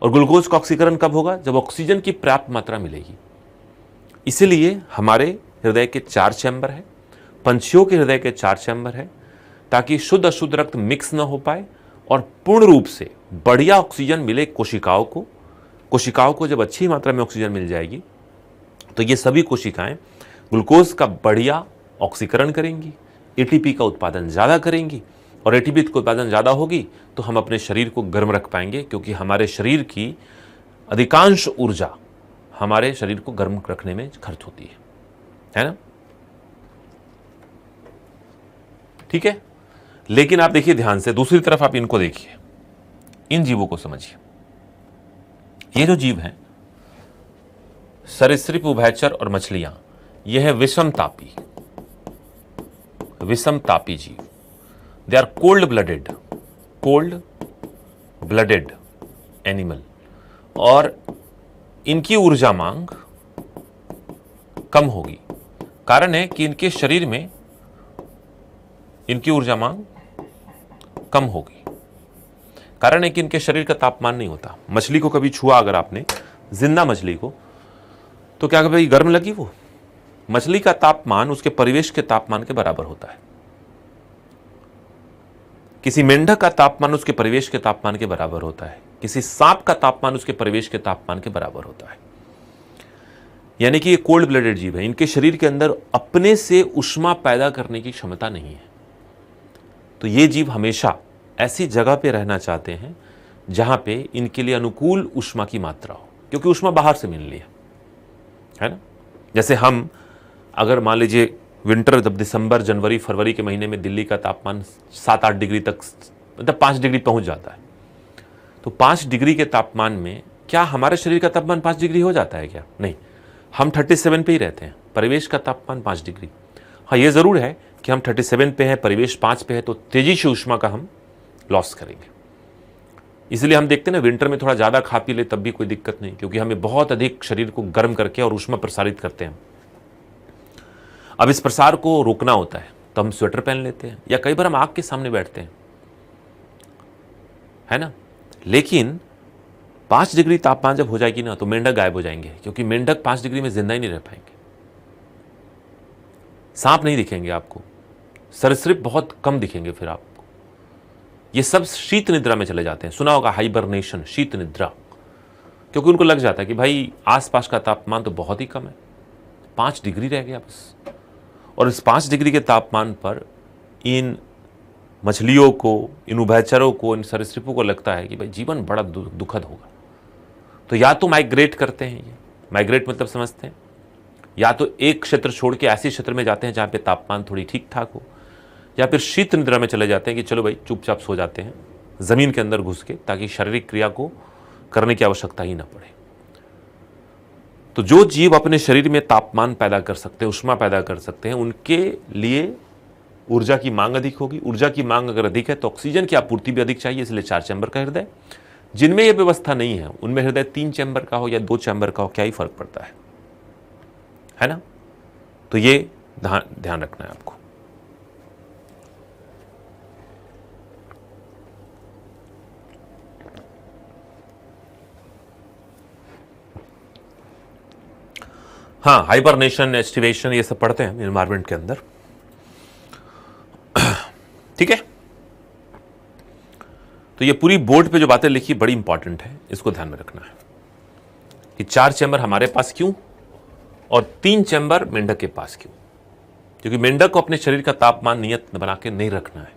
और ग्लूकोज का ऑक्सीकरण कब होगा? जब ऑक्सीजन की पर्याप्त मात्रा मिलेगी। इसीलिए हमारे हृदय के 4 चैम्बर है, पंछियों के हृदय के 4 चैम्बर है, ताकि शुद्ध अशुद्ध रक्त मिक्स न हो पाए और पूर्ण रूप से बढ़िया ऑक्सीजन मिले कोशिकाओं को। कोशिकाओं को जब अच्छी मात्रा में ऑक्सीजन मिल जाएगी तो ये सभी कोशिकाएं ग्लूकोज का बढ़िया ऑक्सीकरण करेंगी, एटीपी का उत्पादन ज़्यादा करेंगी, और एटीपी का उत्पादन ज़्यादा होगी तो हम अपने शरीर को गर्म रख पाएंगे, क्योंकि हमारे शरीर की अधिकांश ऊर्जा हमारे शरीर को गर्म रखने में खर्च होती है ना। ठीक है, लेकिन आप देखिए ध्यान से, दूसरी तरफ आप इनको देखिए, इन जीवों को समझिए। ये जो जीव हैं, सरीसृप, उभयचर और मछलियां, यह है विषमतापी जीव। They are cold blooded animal, और इनकी ऊर्जा मांग कम होगी। कारण है कि इनके शरीर में इनकी ऊर्जा मांग कम होगी। कारण है कि इनके शरीर का तापमान नहीं होता। मछली को कभी छुआ अगर आपने, जिंदा मछली को, तो क्या कभी गर्म लगी? वो मछली का तापमान उसके परिवेश के तापमान के बराबर होता है। किसी मेंढक का तापमान उसके परिवेश के तापमान के बराबर होता है। किसी सांप का तापमान उसके परिवेश के तापमान के बराबर होता है। यानी कि ये कोल्ड ब्लडेड जीव है। इनके शरीर के अंदर अपने से ऊष्मा पैदा करने की क्षमता नहीं है। तो ये जीव हमेशा ऐसी जगह पे रहना चाहते हैं जहां पे इनके लिए अनुकूल ऊष्मा की मात्रा हो, क्योंकि ऊष्मा बाहर से मिल रही है ना। जैसे हम अगर मान लीजिए विंटर, जब दिसंबर, जनवरी, फरवरी के महीने में दिल्ली का तापमान 7-8 डिग्री तक, मतलब 5 डिग्री पहुंच जाता है, तो 5 डिग्री के तापमान में क्या हमारे शरीर का तापमान 5 डिग्री हो जाता है क्या? नहीं, हम 37 पे ही रहते हैं। परिवेश का तापमान 5 डिग्री। हाँ, ये ज़रूर है कि हम 37 पे हैं, परिवेश 5 पे है, तो तेजी से ऊष्मा का हम लॉस करेंगे। इसलिए हम देखते हैं ना, विंटर में थोड़ा ज़्यादा खा पी ले तब भी कोई दिक्कत नहीं, क्योंकि हमें बहुत अधिक शरीर को गर्म करके और ऊष्मा प्रसारित करते हैं। अब इस प्रसार को रोकना होता है तो हम स्वेटर पहन लेते हैं, या कई बार हम आग के सामने बैठते हैं, है ना। लेकिन 5 डिग्री तापमान जब हो जाएगी ना, तो मेंढक गायब हो जाएंगे, क्योंकि मेंढक 5 डिग्री में जिंदा ही नहीं रह पाएंगे। सांप नहीं दिखेंगे आपको, सरीसृप बहुत कम दिखेंगे फिर आपको। ये सब शीत निद्रा में चले जाते हैं। सुना होगा हाइबरनेशन, शीत निद्रा, क्योंकि उनको लग जाता है कि भाई आसपास का तापमान तो बहुत ही कम है, 5 डिग्री रह गया बस। और इस 5 डिग्री के तापमान पर इन मछलियों को, इन उभयचरों को, इन सरीसृपों को लगता है कि भाई जीवन बड़ा दुखद होगा। तो या तो माइग्रेट करते हैं, ये माइग्रेट मतलब समझते हैं, या तो एक क्षेत्र छोड़ के ऐसे क्षेत्र में जाते हैं जहाँ पे तापमान थोड़ी ठीक ठाक हो, या फिर शीत निद्रा में चले जाते हैं कि चलो भाई चुपचाप सो जाते हैं ज़मीन के अंदर घुस के, ताकि शारीरिक क्रिया को करने की आवश्यकता ही ना पड़े। तो जो जीव अपने शरीर में तापमान पैदा कर सकते हैं, ऊष्मा पैदा कर सकते हैं, उनके लिए ऊर्जा की मांग अधिक होगी। ऊर्जा की मांग अगर अधिक है तो ऑक्सीजन की आपूर्ति भी अधिक चाहिए, इसलिए 4 चैम्बर का हृदय। जिनमें यह व्यवस्था नहीं है उनमें हृदय 3 चैम्बर का हो या 2 चैम्बर का हो, क्या ही फर्क पड़ता है ना। तो ये ध्यान रखना है आपको। हाँ, हाइबरनेशन, एस्टिवेशन, ये सब पढ़ते हैं एनवायरमेंट के अंदर। ठीक है, तो ये पूरी बोर्ड पे जो बातें लिखी बड़ी इंपॉर्टेंट है, इसको ध्यान में रखना है कि 4 चैम्बर हमारे पास क्यों और 3 चैम्बर मेंढक के पास क्यों। क्योंकि मेंढक को अपने शरीर का तापमान नियत बना के नहीं रखना है,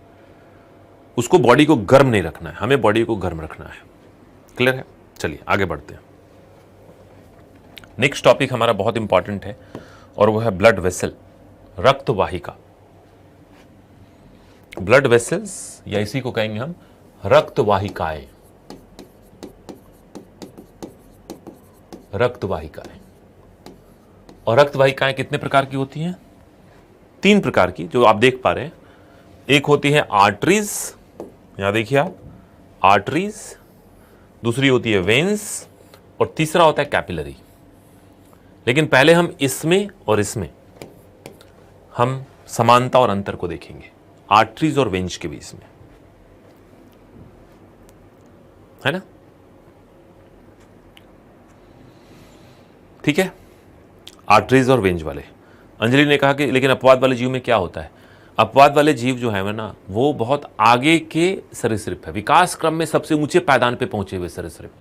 उसको बॉडी को गर्म नहीं रखना है, हमें बॉडी को गर्म रखना है। क्लियर है? चलिए आगे बढ़ते हैं। नेक्स्ट टॉपिक हमारा बहुत इंपॉर्टेंट है और वो है ब्लड वेसल, रक्त वाहिका। ब्लड वेसल्स या इसी को कहेंगे हम रक्त वाहिकाएं। रक्त वाहिकाएं, और रक्त वाहिकाएं कितने प्रकार की होती हैं? 3 प्रकार की, जो आप देख पा रहे हैं। एक होती है आर्टरीज, यहां देखिए आप, आर्टरीज। दूसरी होती है वेन्स, और तीसरा होता है कैपिलरी। लेकिन पहले हम इसमें और इसमें हम समानता और अंतर को देखेंगे, आर्टरीज और वेन्स के बीच में, है ना? ठीक है, आर्टरीज और वेन्स वाले। अंजलि ने कहा कि लेकिन अपवाद वाले जीव में क्या होता है? अपवाद वाले जीव जो है ना, वो बहुत आगे के सरीसृप है, विकास क्रम में सबसे ऊंचे पायदान पे पहुंचे हुए सरीसृप,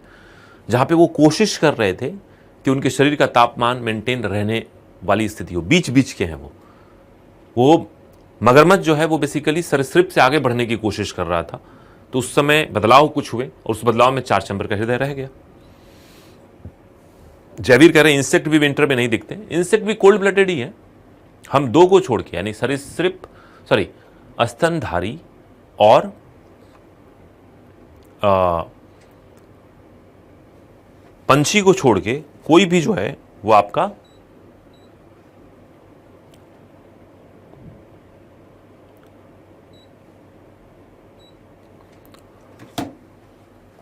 जहां पे वो कोशिश कर रहे थे कि उनके शरीर का तापमान मेंटेन रहने वाली स्थिति हो। बीच बीच के हैं वो मगरमच्छ जो है वो बेसिकली सरीसृप से आगे बढ़ने की कोशिश कर रहा था, तो उस समय बदलाव कुछ हुए और उस बदलाव में 4 चैम्बर का हृदय रह गया। जयवीर कह रहे हैं इंसेक्ट भी विंटर में नहीं दिखते, इंसेक्ट भी कोल्ड ब्लडेड ही है। हम 2 को छोड़ के, यानी सरीसृप, स्तनधारी और पंछी को छोड़ के कोई भी जो है वो आपका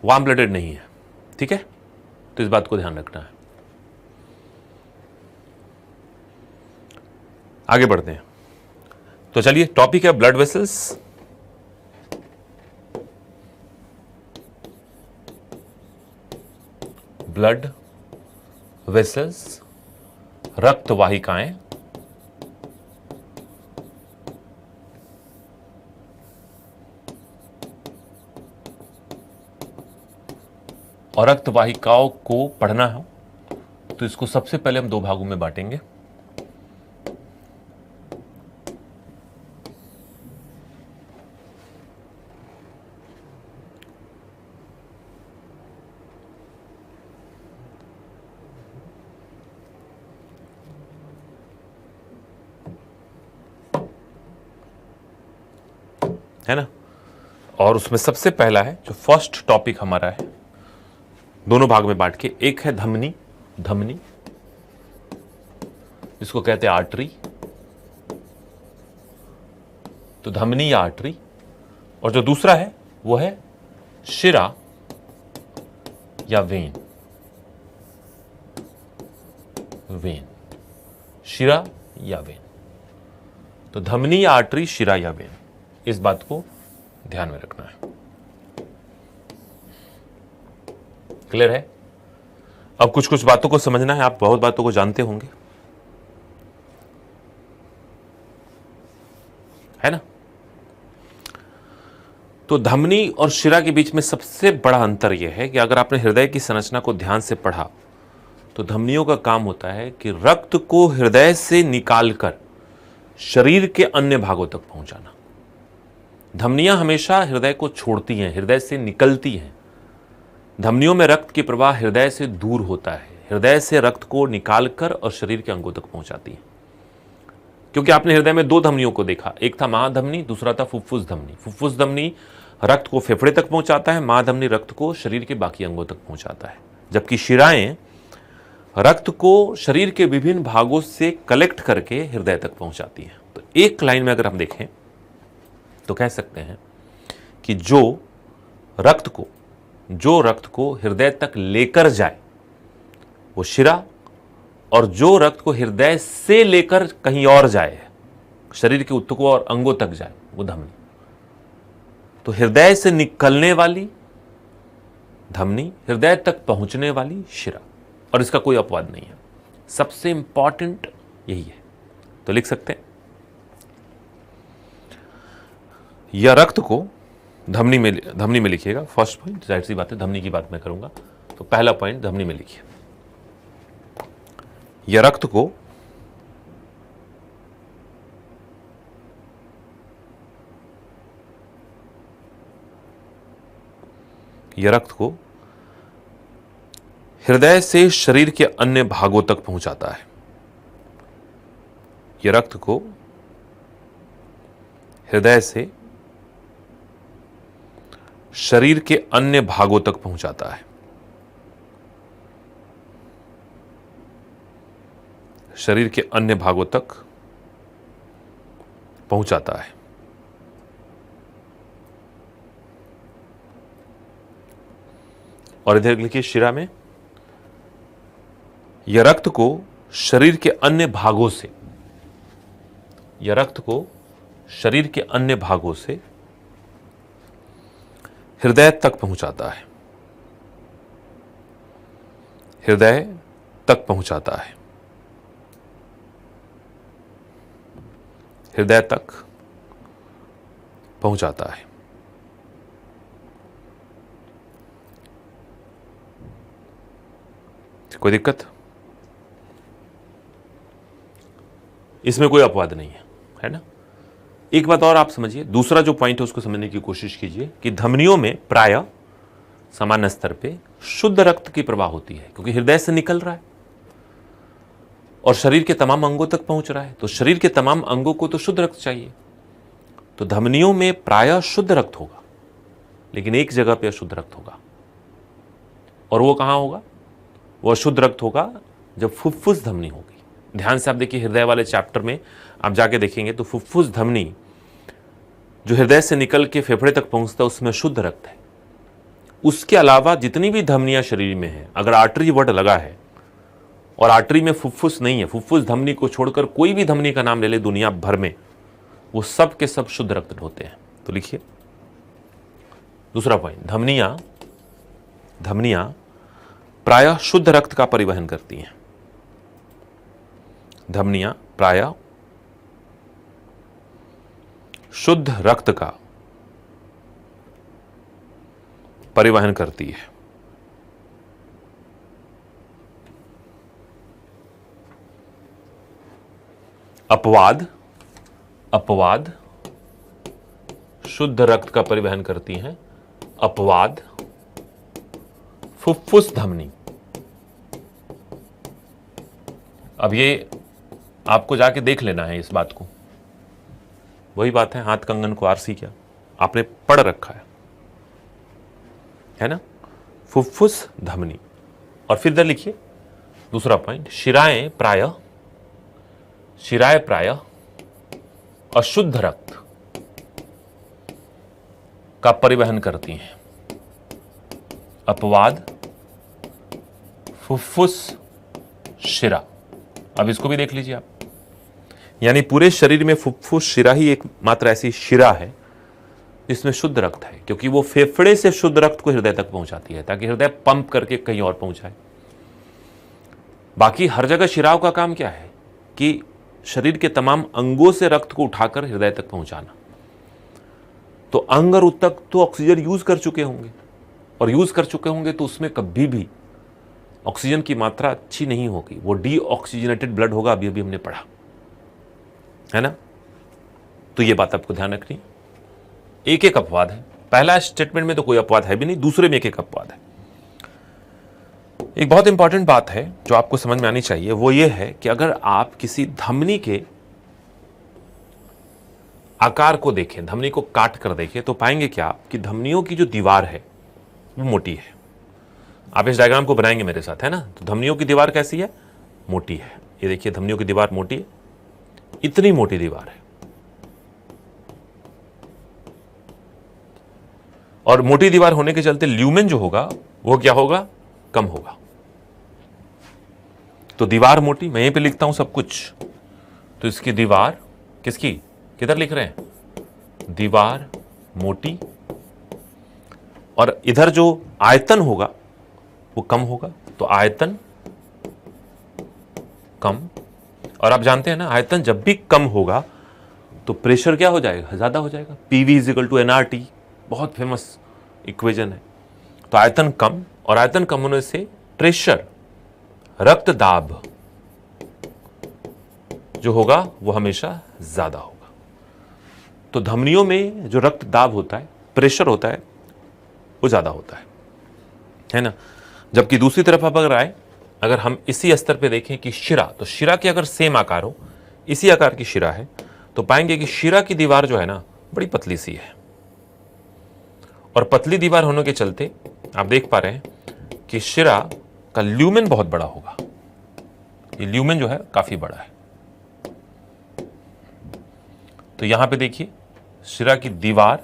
वार्म ब्लडेड नहीं है। ठीक है, तो इस बात को ध्यान रखना है। आगे बढ़ते हैं, तो चलिए, टॉपिक है ब्लड वेसल्स। ब्लड वेसल्स, रक्त वाहिकाएं। और रक्त वाहिकाओं को पढ़ना है तो इसको सबसे पहले हम 2 भागों में बांटेंगे। है ना? और उसमें सबसे पहला है जो फर्स्ट टॉपिक हमारा है, दोनों भाग में बांट के। एक है धमनी, धमनी इसको कहते हैं आर्टरी, तो धमनी या आर्टरी। और जो दूसरा है वो है शिरा या वेन, वेन, शिरा या वेन। तो धमनी या आर्टरी, शिरा या वेन, इस बात को ध्यान में रखना है। क्लियर है? अब कुछ कुछ बातों को समझना है, आप बहुत बातों को जानते होंगे, है ना? तो धमनी और शिरा के बीच में सबसे बड़ा अंतर यह है कि अगर आपने हृदय की संरचना को ध्यान से पढ़ा तो धमनियों का काम होता है कि रक्त को हृदय से निकालकर शरीर के अन्य भागों तक पहुंचाना। धमनियां हमेशा हृदय को छोड़ती हैं, हृदय से निकलती हैं। धमनियों में रक्त की प्रवाह हृदय से दूर होता है, हृदय से रक्त को निकालकर और शरीर के अंगों तक पहुंचाती है। क्योंकि आपने हृदय में 2 धमनियों को देखा, एक था महाधमनी, दूसरा था फुफ्फुस धमनी। फुफ्फुस धमनी रक्त को फेफड़े तक पहुंचाता है, महाधमनी रक्त को शरीर के बाकी अंगों तक पहुंचाता है, जबकि शिराएं रक्त को शरीर के विभिन्न भागों से कलेक्ट करके हृदय तक पहुंचाती हैं। तो एक लाइन में अगर हम देखें तो कह सकते हैं कि जो रक्त को हृदय तक लेकर जाए वो शिरा, और जो रक्त को हृदय से लेकर कहीं और जाए, शरीर के ऊतकों और अंगों तक जाए, वो धमनी। तो हृदय से निकलने वाली धमनी, हृदय तक पहुंचने वाली शिरा, और इसका कोई अपवाद नहीं है। सबसे इंपॉर्टेंट यही है। तो लिख सकते हैं या रक्त को धमनी में लिखिएगा। फर्स्ट पॉइंट, जाहिर सी बात है धमनी की बात मैं करूंगा, तो पहला पॉइंट धमनी में लिखिए। या रक्त को हृदय से शरीर के अन्य भागों तक पहुंचाता है। यह रक्त को हृदय से शरीर के अन्य भागों तक पहुंचाता है। शरीर के अन्य भागों तक पहुंचाता है। और इधर लिखिए शिरा में, यह रक्त को शरीर के अन्य भागों से, यह रक्त को शरीर के अन्य भागों से हृदय तक पहुंचाता है। हृदय तक पहुंचाता है। हृदय तक पहुंचाता है। कोई दिक्कत? इसमें कोई अपवाद नहीं है ना? एक बात और आप समझिए, दूसरा जो पॉइंट है उसको समझने की कोशिश कीजिए कि धमनियों में प्रायः सामान्य स्तर पे शुद्ध रक्त की प्रवाह होती है, क्योंकि हृदय से निकल रहा है और शरीर के तमाम अंगों तक पहुंच रहा है, तो शरीर के तमाम अंगों को तो शुद्ध रक्त चाहिए। तो धमनियों में प्रायः शुद्ध रक्त होगा, लेकिन एक जगह पे अशुद्ध रक्त होगा, और वो कहां होगा? वो अशुद्ध रक्त होगा जब फुफ्फुस धमनी होगी। ध्यान से आप देखिए, हृदय वाले चैप्टर में आप जाके देखेंगे तो फुफ्फुस धमनी जो हृदय से निकल के फेफड़े तक पहुंचता है उसमें शुद्ध रक्त है। उसके अलावा जितनी भी धमनियां शरीर में हैं, अगर आर्टरी वर्ड लगा है और आर्टरी में फुफ्फुस नहीं है, फुफ्फुस धमनी को छोड़कर कोई भी धमनी का नाम ले ले दुनिया भर में, वो सब के सब शुद्ध रक्त होते हैं। तो लिखिए दूसरा पॉइंट, धमनियां प्रायः शुद्ध रक्त का परिवहन करती हैं। धमनियां प्रायः शुद्ध रक्त का परिवहन करती है। अपवाद शुद्ध रक्त का परिवहन करती हैं। अपवाद फुफ्फुस धमनी। अब ये आपको जाके देख लेना है इस बात को। वही बात है, हाथ कंगन को आरसी क्या, आपने पढ़ रखा है ना? फुफ्फुस धमनी। और फिर इधर लिखिए दूसरा पॉइंट, शिराएं प्रायः अशुद्ध रक्त का परिवहन करती हैं। अपवाद फुफ्फुस शिरा। अब इसको भी देख लीजिए आप, यानी पूरे शरीर में फुफ्फुस शिरा ही एक मात्र ऐसी शिरा है जिसमें शुद्ध रक्त है, क्योंकि वो फेफड़े से शुद्ध रक्त को हृदय तक पहुंचाती है ताकि हृदय पंप करके कहीं और पहुंचाए। बाकी हर जगह शिराओं का काम क्या है कि शरीर के तमाम अंगों से रक्त को उठाकर हृदय तक पहुंचाना। तो अंग और ऊतक तो ऑक्सीजन यूज कर चुके होंगे, और यूज कर चुके होंगे तो उसमें कभी भी ऑक्सीजन की मात्रा अच्छी नहीं होगी, वो डीऑक्सीजनेटेड ब्लड होगा। अभी अभी हमने पढ़ा है ना? तो ये बात आपको ध्यान रखनी। एक एक अपवाद है, पहला स्टेटमेंट में तो कोई अपवाद है भी नहीं, दूसरे में एक एक अपवाद है। एक बहुत इंपॉर्टेंट बात है जो आपको समझ में आनी चाहिए, वो ये है कि अगर आप किसी धमनी के आकार को देखें, धमनी को काट कर देखें, तो पाएंगे क्या कि धमनियों की जो दीवार है वो मोटी है। आप इस डायग्राम को बनाएंगे मेरे साथ, है ना? तो धमनियों की दीवार कैसी है? मोटी है। ये देखिए धमनियों की दीवार मोटी है, इतनी मोटी दीवार है। और मोटी दीवार होने के चलते ल्यूमेन जो होगा वो क्या होगा? कम होगा। तो दीवार मोटी, मैं यहीं पे लिखता हूं सब कुछ। तो इसकी दीवार किसकी, किधर लिख रहे हैं? दीवार मोटी, और इधर जो आयतन होगा वो कम होगा। तो आयतन कम। और आप जानते हैं ना, आयतन जब भी कम होगा तो प्रेशर क्या हो जाएगा, ज़्यादा हो जाएगा। PV इजिकल टू NRT, बहुत फेमस इक्वेशन है। तो आयतन कम, और आयतन कम होने से प्रेशर, रक्त दाब जो होगा वो हमेशा ज़्यादा होगा। तो धमनियों में जो रक्त दाब होता है, प्रेशर होता है, वो ज़्यादा होता है ना। जबकि दूसरी तरफ अब अगर हम इसी स्तर पे देखें कि शिरा, तो शिरा के अगर सेम आकार हो, इसी आकार की शिरा है, तो पाएंगे कि शिरा की दीवार जो है ना बड़ी पतली सी है। और पतली दीवार होने के चलते आप देख पा रहे हैं कि शिरा का ल्यूमेन बहुत बड़ा होगा। ये ल्यूमेन जो है काफी बड़ा है। तो यहां पे देखिए, शिरा की दीवार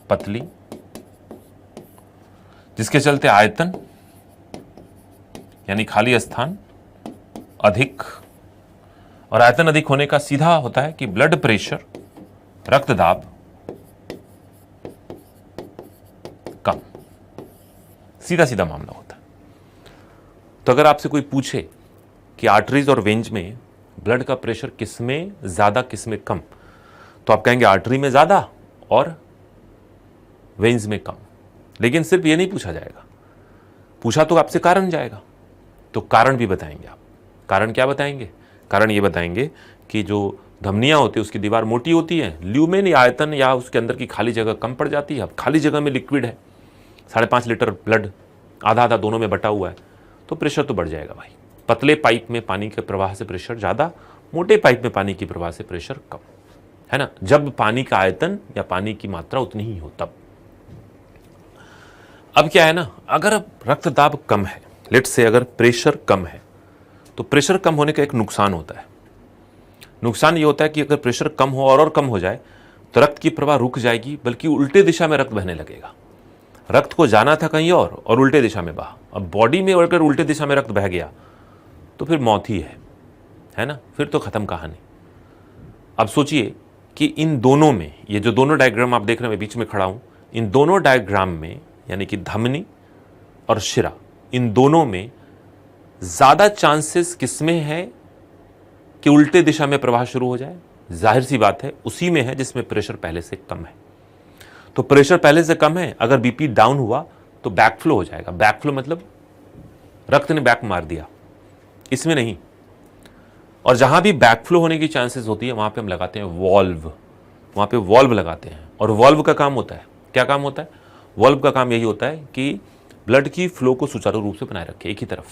पतली, जिसके चलते आयतन यानी खाली स्थान अधिक, और आयतन अधिक होने का सीधा होता है कि ब्लड प्रेशर, रक्तदाब कम। सीधा सीधा मामला होता है। तो अगर आपसे कोई पूछे कि आर्टरीज और वेन्स में ब्लड का प्रेशर किसमें ज्यादा किसमें कम, तो आप कहेंगे आर्टरी में ज्यादा और वेन्स में कम। लेकिन सिर्फ ये नहीं पूछा जाएगा, पूछा तो आपसे कारण जाएगा, तो कारण भी बताएंगे आप। कारण क्या बताएंगे? कारण ये बताएंगे कि जो धमनियां होती है उसकी दीवार मोटी होती है, ल्यूमेन या आयतन या उसके अंदर की खाली जगह कम पड़ जाती है। अब खाली जगह में लिक्विड है, 5.5 लीटर ब्लड आधा आधा दोनों में बटा हुआ है, तो प्रेशर तो बढ़ जाएगा भाई। पतले पाइप में पानी के प्रवाह से प्रेशर ज़्यादा, मोटे पाइप में पानी की प्रवाह से प्रेशर कम, है ना। जब पानी का आयतन या पानी की मात्रा उतनी ही हो तब। अब क्या है ना, अगर रक्तदाब कम है, लेट्स से अगर प्रेशर कम है, तो प्रेशर कम होने का एक नुकसान होता है। नुकसान ये होता है कि अगर प्रेशर कम हो और कम हो जाए तो रक्त की प्रवाह रुक जाएगी, बल्कि उल्टे दिशा में रक्त बहने लगेगा। रक्त को जाना था कहीं और उल्टे दिशा में बहा। अब बॉडी में अगर उल्टे दिशा में रक्त बह गया तो फिर मौत ही है ना, फिर तो खत्म कहानी। अब सोचिए कि इन दोनों में, ये जो दोनों डायग्राम आप देख रहे हैं, मैं बीच में खड़ा हूं, इन दोनों डायग्राम में यानी कि धमनी और शिरा, इन दोनों में ज्यादा चांसेस किसमें है कि उल्टे दिशा में प्रवाह शुरू हो जाए? जाहिर सी बात है उसी में है जिसमें प्रेशर पहले से कम है। तो प्रेशर पहले से कम है, अगर बीपी डाउन हुआ तो बैकफ्लो हो जाएगा। बैकफ्लो मतलब रक्त ने बैक मार दिया, इसमें नहीं। और जहां भी बैकफ्लो होने की चांसेस होती है वहां पे हम लगाते हैं वॉल्व, वहां पे वॉल्व लगाते हैं। और वॉल्व का काम होता है, क्या काम होता है? वॉल्व का काम यही होता है कि ब्लड की फ्लो को सुचारू रूप से बनाए रखे एक ही तरफ।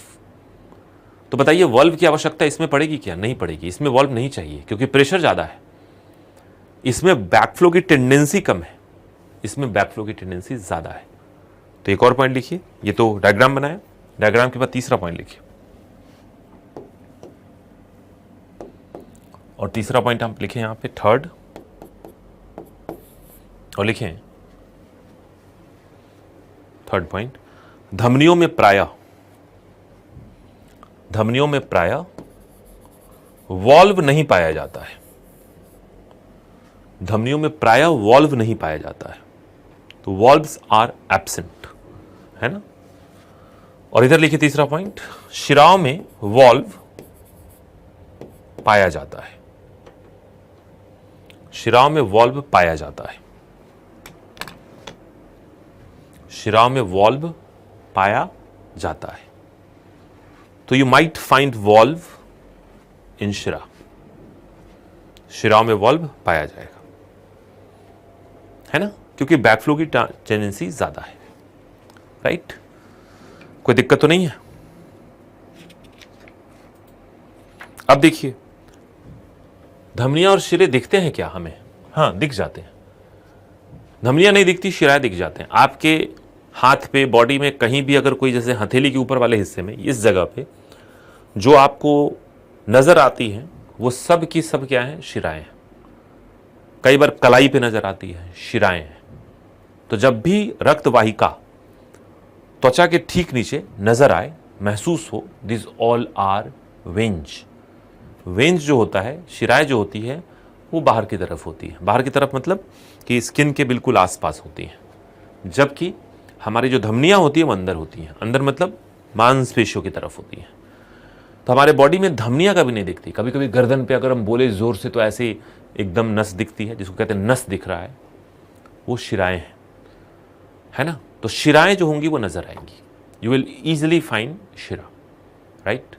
तो बताइए वॉल्व की आवश्यकता इसमें पड़ेगी क्या? नहीं पड़ेगी, इसमें वॉल्व नहीं चाहिए क्योंकि प्रेशर ज्यादा है। इसमें बैकफ्लो की टेंडेंसी कम है, इसमें बैकफ्लो की टेंडेंसी ज्यादा है। तो एक और पॉइंट लिखिए, ये तो डायग्राम बनाया, डायग्राम के बाद तीसरा पॉइंट लिखिए। और तीसरा पॉइंट हम लिखें यहां पे थर्ड, और लिखें थर्ड पॉइंट, धमनियों में प्रायः वॉल्व नहीं पाया जाता है। धमनियों में प्रायः वॉल्व नहीं पाया जाता है, तो वॉल्व्स आर एब्सेंट, है ना। और इधर लिखिए तीसरा पॉइंट, शिराओं में वॉल्व पाया जाता है। शिराओं में वॉल्व पाया जाता है, शिराओं में वॉल्व पाया जाता है। तो यू माइट फाइंड वॉल्व इन शिरा, शिराओं में वॉल्व पाया जाएगा, है ना, क्योंकि बैकफ्लो की टेंडेंसी ज्यादा है, राइट। कोई दिक्कत तो नहीं है। अब देखिए धमनियां और शिरे दिखते हैं क्या हमें? हाँ, दिख जाते हैं। धमनियां नहीं दिखती, शिराएं दिख जाते हैं। आपके हाथ पे, बॉडी में कहीं भी अगर कोई, जैसे हथेली के ऊपर वाले हिस्से में, इस जगह पे जो आपको नजर आती हैं वो सब की सब क्या है? शिराएं हैं। कई बार कलाई पे नजर आती है, शिराएं हैं। तो जब भी रक्त वाहिका त्वचा के ठीक नीचे नजर आए, महसूस हो, this all are veins. Veins जो होता है, शिराएं जो होती है, वो बाहर की तरफ होती है। बाहर की तरफ मतलब कि स्किन के बिल्कुल आसपास होती है, जबकि हमारी जो धमनियां होती है वो अंदर होती हैं। अंदर मतलब मांसपेशियों की तरफ होती हैं। तो हमारे बॉडी में धमनियां कभी नहीं दिखती। कभी कभी गर्दन पे अगर हम बोले जोर से तो ऐसे एकदम नस दिखती है, जिसको कहते हैं नस दिख रहा है, वो शिराएं हैं, है ना। तो शिराएं जो होंगी वो नजर आएंगी, यू विल ईजिली फाइंड शिरा, राइट।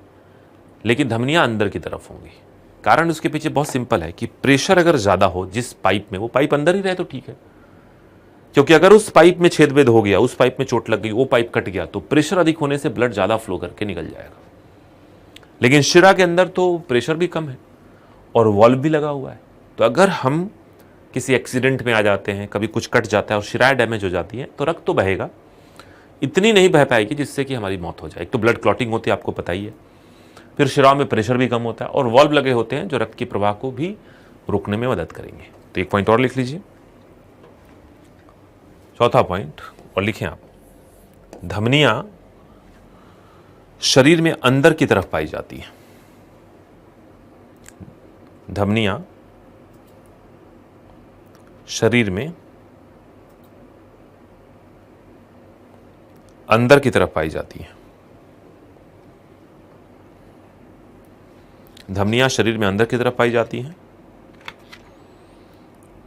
लेकिन धमनियां अंदर की तरफ होंगी। कारण उसके पीछे बहुत सिंपल है कि प्रेशर अगर ज्यादा हो जिस पाइप में, वो पाइप अंदर ही रहे तो ठीक है, क्योंकि अगर उस पाइप में छेदबेद हो गया, उस पाइप में चोट लग गई, वो पाइप कट गया, तो प्रेशर अधिक होने से ब्लड ज्यादा फ्लो करके निकल जाएगा। लेकिन शिरा के अंदर तो प्रेशर भी कम है और वॉल्व भी लगा हुआ है। तो अगर हम किसी एक्सीडेंट में आ जाते हैं, कभी कुछ कट जाता है और शिराएं डैमेज हो जाती हैं, तो रक्त तो बहेगा, इतनी नहीं बह पाएगी जिससे कि हमारी मौत हो जाए। एक तो ब्लड क्लॉटिंग होती है, आपको पता ही है। फिर शिराओं में प्रेशर भी कम होता है और वॉल्व लगे होते हैं जो रक्त के प्रवाह को भी रोकने में मदद करेंगे। तो एक पॉइंट और लिख लीजिए, चौथा पॉइंट और लिखें आप, धमनियां शरीर में अंदर की तरफ पाई जाती हैं। धमनियां शरीर में अंदर की तरफ पाई जाती हैं। धमनियां शरीर में अंदर की तरफ पाई जाती हैं।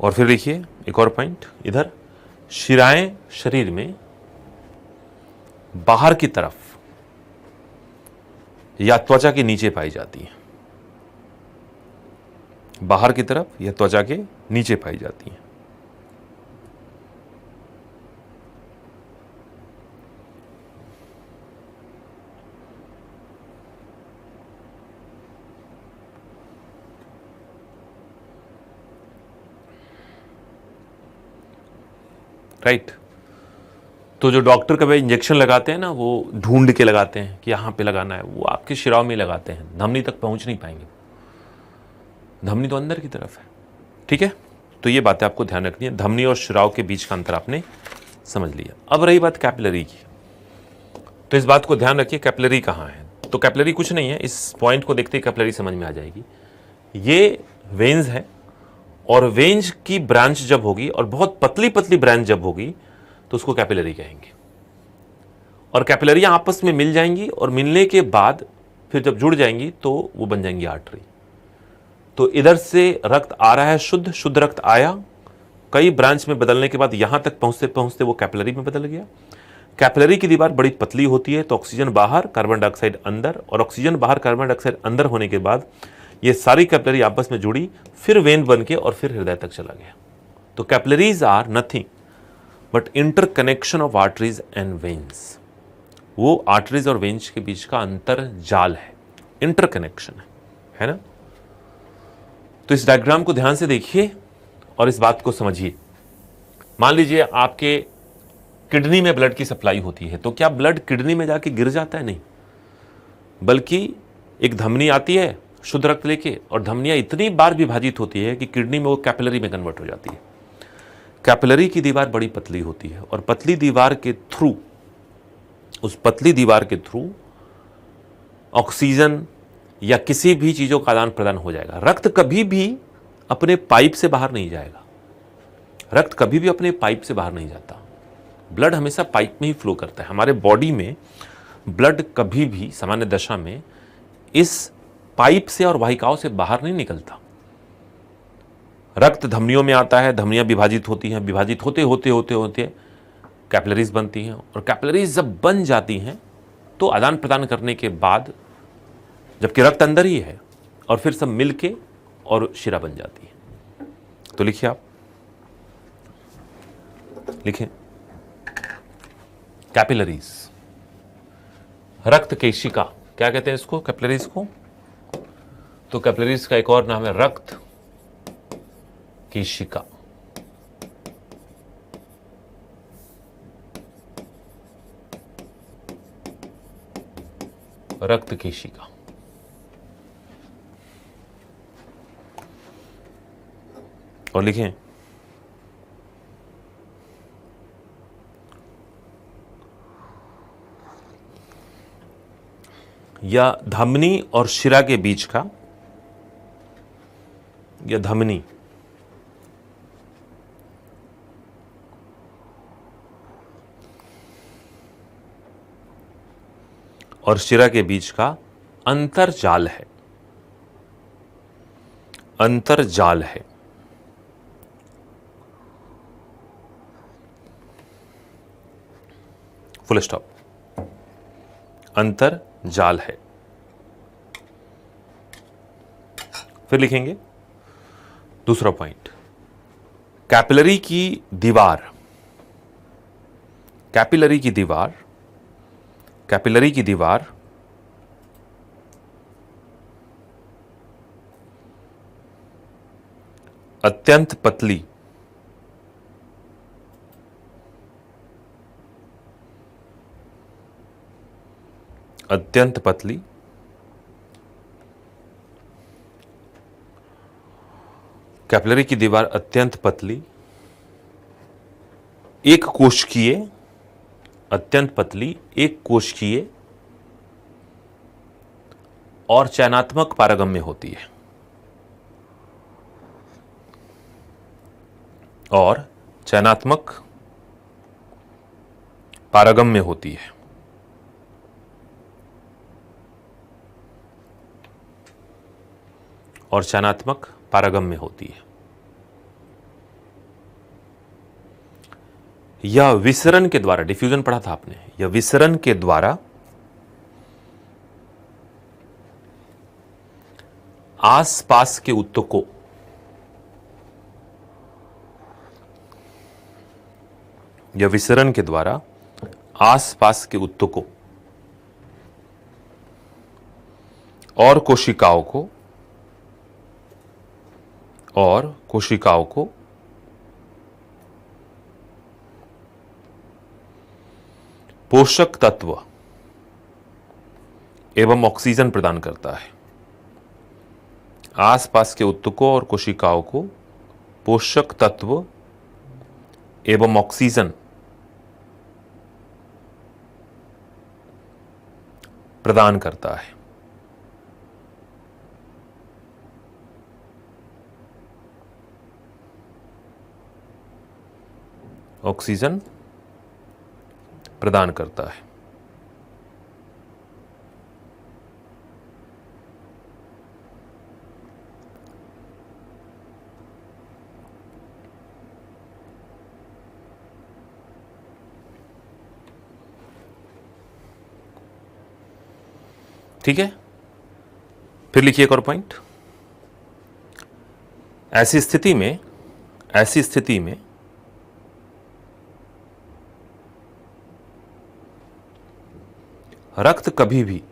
और फिर देखिए एक और पॉइंट इधर, शिराएं शरीर में बाहर की तरफ या त्वचा के नीचे पाई जाती हैं। बाहर की तरफ या त्वचा के नीचे पाई जाती हैं। राइट। तो जो डॉक्टर कभी इंजेक्शन लगाते हैं ना, वो ढूंढ के लगाते हैं कि यहां पे लगाना है, वो आपके शिराओं में लगाते हैं, धमनी तक पहुंच नहीं पाएंगे। धमनी तो अंदर की तरफ है, ठीक है। तो ये बातें आपको ध्यान रखनी है। धमनी और शिराओं के बीच का अंतर आपने समझ लिया। अब रही बात कैपिलरी की, तो इस बात को ध्यान रखिए, कैपिलरी कहाँ है। तो कैपिलरी कुछ नहीं है, इस पॉइंट को देखते ही कैपिलरी समझ में आ जाएगी। ये वेन्स है और वेन्स की ब्रांच जब होगी और बहुत पतली पतली ब्रांच जब होगी तो उसको कैपिलरी कहेंगे। और कैपिलरियां आपस में मिल जाएंगी और मिलने के बाद फिर जब जुड़ जाएंगी तो वो बन जाएंगी आर्टरी। तो इधर से रक्त आ रहा है, शुद्ध शुद्ध रक्त आया, कई ब्रांच में बदलने के बाद यहां तक पहुंचते पहुंचते वो कैपिलरी में बदल गया। कैपिलरी की दीवार बड़ी पतली होती है, तो ऑक्सीजन बाहर कार्बन डाइऑक्साइड अंदर, और ऑक्सीजन बाहर कार्बन डाइऑक्साइड अंदर होने के बाद ये सारी कैपिलरी आपस में जुड़ी, फिर वेन बन के और फिर हृदय तक चला गया। तो capillaries are nothing but interconnection of arteries and veins. वो आर्टरीज और वेन्स के बीच का अंतर जाल है, इंटरकनेक्शन है ना। तो इस डायग्राम को ध्यान से देखिए और इस बात को समझिए। मान लीजिए आपके किडनी में ब्लड की सप्लाई होती है, तो क्या ब्लड किडनी में जाके गिर जाता है? नहीं, बल्कि एक धमनी आती है शुद्ध रक्त लेके, और धमनियां इतनी बार विभाजित होती है कि किडनी में वो कैपिलरी में कन्वर्ट हो जाती है। कैपिलरी की दीवार बड़ी पतली होती है और पतली दीवार के थ्रू, उस पतली दीवार के थ्रू ऑक्सीजन या किसी भी चीजों का आदान प्रदान हो जाएगा। रक्त कभी भी अपने पाइप से बाहर नहीं जाएगा, रक्त कभी भी अपने पाइप से बाहर नहीं जाता। ब्लड हमेशा पाइप में ही फ्लो करता है। हमारे बॉडी में ब्लड कभी भी सामान्य दशा में इस पाइप से और वाहिकाओं से बाहर नहीं निकलता। रक्त धमनियों में आता है, धमनियां विभाजित होती हैं, विभाजित होते होते होते होते कैपिलरीज बनती हैं, और कैपिलरीज जब बन जाती हैं तो आदान प्रदान करने के बाद, जबकि रक्त अंदर ही है, और फिर सब मिलके और शिरा बन जाती है। तो लिखिए आप, लिखें कैपिलरीज, रक्त केशिका, क्या कहते हैं इसको, कैपिलरीज को। तो कैपिलरीज का एक और नाम है रक्त केशिका। रक्त केशिका। और लिखें या धमनी और शिरा के बीच का, या धमनी और शिरा के बीच का अंतर्जाल है, अंतर्जाल है। Full stop. अंतर्जाल है। फिर लिखेंगे दूसरा पॉइंट, कैपिलरी की दीवार, कैपिलरी की दीवार, कैपिलरी की दीवार अत्यंत पतली, अत्यंत पतली, कैपिलरी की दीवार अत्यंत पतली, एक कोशिकीय, अत्यंत पतली, एक कोशिकीय और चयनात्मक पारगम्य होती है, और चयनात्मक पारगम्य होती है। और चयनात्मक पारगम्य होती है। यह विसरण के द्वारा, डिफ्यूजन पढ़ा था आपने, यह विसरण के द्वारा आसपास के ऊतकों, यह विसरण के द्वारा आसपास के ऊतकों और कोशिकाओं को, और कोशिकाओं को पोषक तत्व एवं ऑक्सीजन प्रदान करता है। आसपास के ऊतकों और कोशिकाओं को पोषक तत्व एवं ऑक्सीजन प्रदान करता है। ऑक्सीजन प्रदान करता है। ठीक है, फिर लिखिए एक और पॉइंट, ऐसी स्थिति में, ऐसी स्थिति में रक्त कभी भी,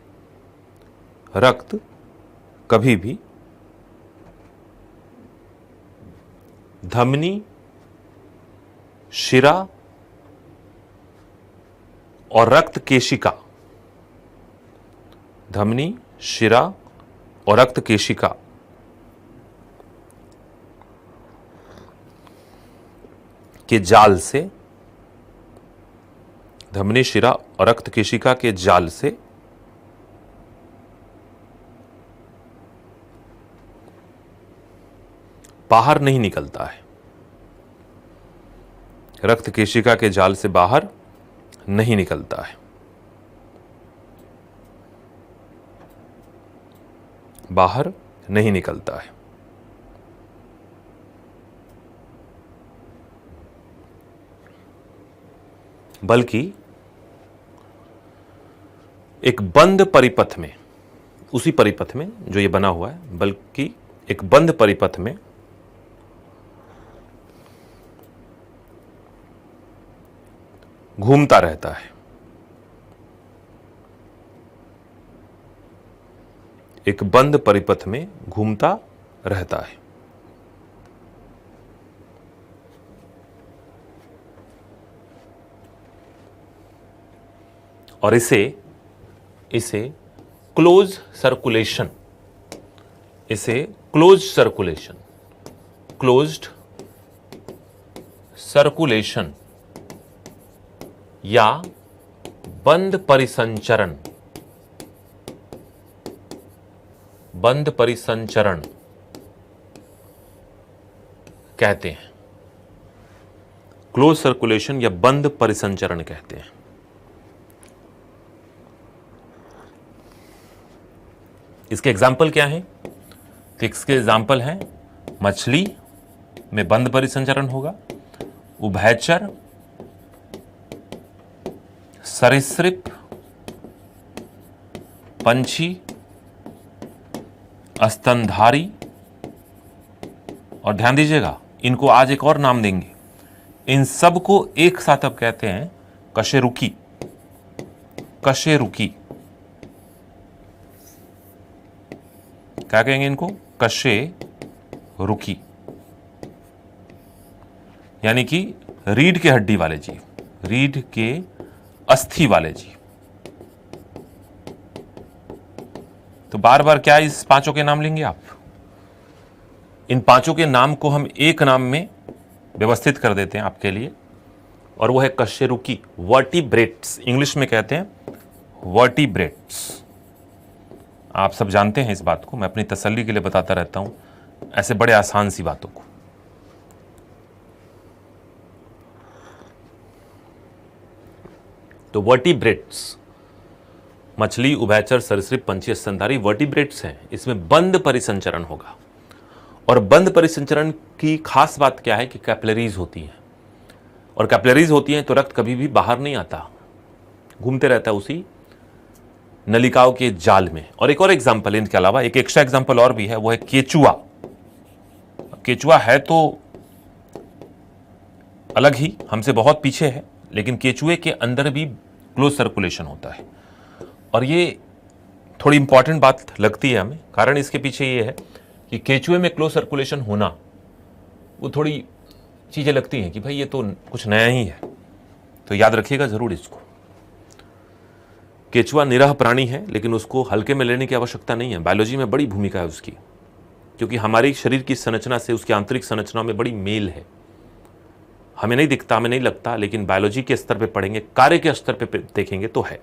रक्त कभी भी धमनी, शिरा और रक्त केशिका, धमनी, शिरा और रक्त केशिका के जाल से, धमनी, शिरा और रक्त केशिका के जाल से बाहर नहीं निकलता है, रक्त केशिका के जाल से बाहर नहीं निकलता है, बाहर नहीं निकलता है। बल्कि एक बंद परिपथ में, उसी परिपथ में जो ये बना हुआ है, बल्कि एक बंद परिपथ में घूमता रहता है, एक बंद परिपथ में घूमता रहता है। और इसे क्लोज सर्कुलेशन, इसे क्लोज सर्कुलेशन, क्लोज्ड सर्कुलेशन या बंद परिसंचरण, बंद परिसंचरण कहते हैं। क्लोज सर्कुलेशन या बंद परिसंचरण कहते हैं। इसके एग्जाम्पल क्या हैं? तो इसके एग्जाम्पल हैं मछली में बंद परिसंचरण होगा, उभयचर, सरीसृप, पंछी, स्तनधारी, और ध्यान दीजिएगा इनको आज एक और नाम देंगे। इन सब को एक साथ अब कहते हैं कशेरुकी। कशेरुकी क्या कहेंगे इनको? कशेरुकी, यानी कि रीढ़ के हड्डी वाले जीव, रीढ़ के अस्थि वाले जीव। तो बार बार क्या इस पांचों के नाम लेंगे आप? इन पांचों के नाम को हम एक नाम में व्यवस्थित कर देते हैं आपके लिए, और वो है कशेरुकी, वर्टिब्रेट्स, इंग्लिश में कहते हैं वर्टिब्रेट्स। आप सब जानते हैं इस बात को, मैं अपनी तसल्ली के लिए बताता रहता हूं ऐसे बड़े आसान सी बातों को। तो वर्टिब्रेट्स, मछली, उभयचर, सरीसृप, पंछी, स्तनधारी वर्टिब्रेट्स हैं। इसमें बंद परिसंचरण होगा, और बंद परिसंचरण की खास बात क्या है कि कैपिलरीज होती हैं, और कैपिलरीज होती हैं तो रक्त कभी भी बाहर नहीं आता, घूमते रहता है उसी नलिकाओं के जाल में। और एक और एग्जाम्पल, इनके अलावा एक एक्स्ट्रा एग्जाम्पल और भी है, वो है केचुआ। केचुआ है तो अलग ही, हमसे बहुत पीछे है, लेकिन केचुए के अंदर भी क्लोज सर्कुलेशन होता है। और ये थोड़ी इंपॉर्टेंट बात लगती है हमें, कारण इसके पीछे ये है कि केचुए में क्लोज सर्कुलेशन होना, वो थोड़ी चीजें लगती हैं कि भाई ये तो कुछ नया ही है, तो याद रखिएगा जरूर इसको। केचुआ निरह प्राणी है, लेकिन उसको हल्के में लेने की आवश्यकता नहीं है। बायोलॉजी में बड़ी भूमिका है उसकी, क्योंकि हमारी शरीर की संरचना से उसकी आंतरिक संरचना में बड़ी मेल है। हमें नहीं दिखता, हमें नहीं लगता, लेकिन बायोलॉजी के स्तर पे पढ़ेंगे, कार्य के स्तर पे देखेंगे तो है।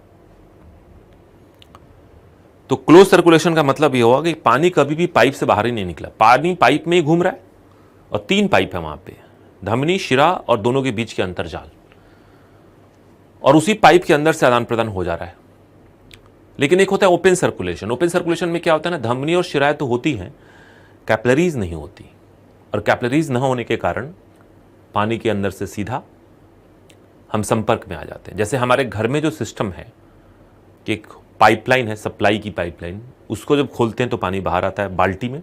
तो क्लोज सर्कुलेशन का मतलब यह होगा कि पानी कभी भी पाइप से बाहर ही नहीं निकला, पानी पाइप में ही घूम रहा है, और 3 पाइप है वहां पे, धमनी, शिरा और दोनों के बीच के अंतर्जाल, और उसी पाइप के अंदर से आदान प्रदान हो जा रहा है। लेकिन एक होता है ओपन सर्कुलेशन। ओपन सर्कुलेशन में क्या होता है ना, धमनी और शिराएं तो होती हैं, कैपिलरीज नहीं होती, और कैपिलरीज न होने के कारण पानी के अंदर से सीधा हम संपर्क में आ जाते हैं। जैसे हमारे घर में जो सिस्टम है कि एक पाइपलाइन है, सप्लाई की पाइपलाइन, उसको जब खोलते हैं तो पानी बाहर आता है बाल्टी में,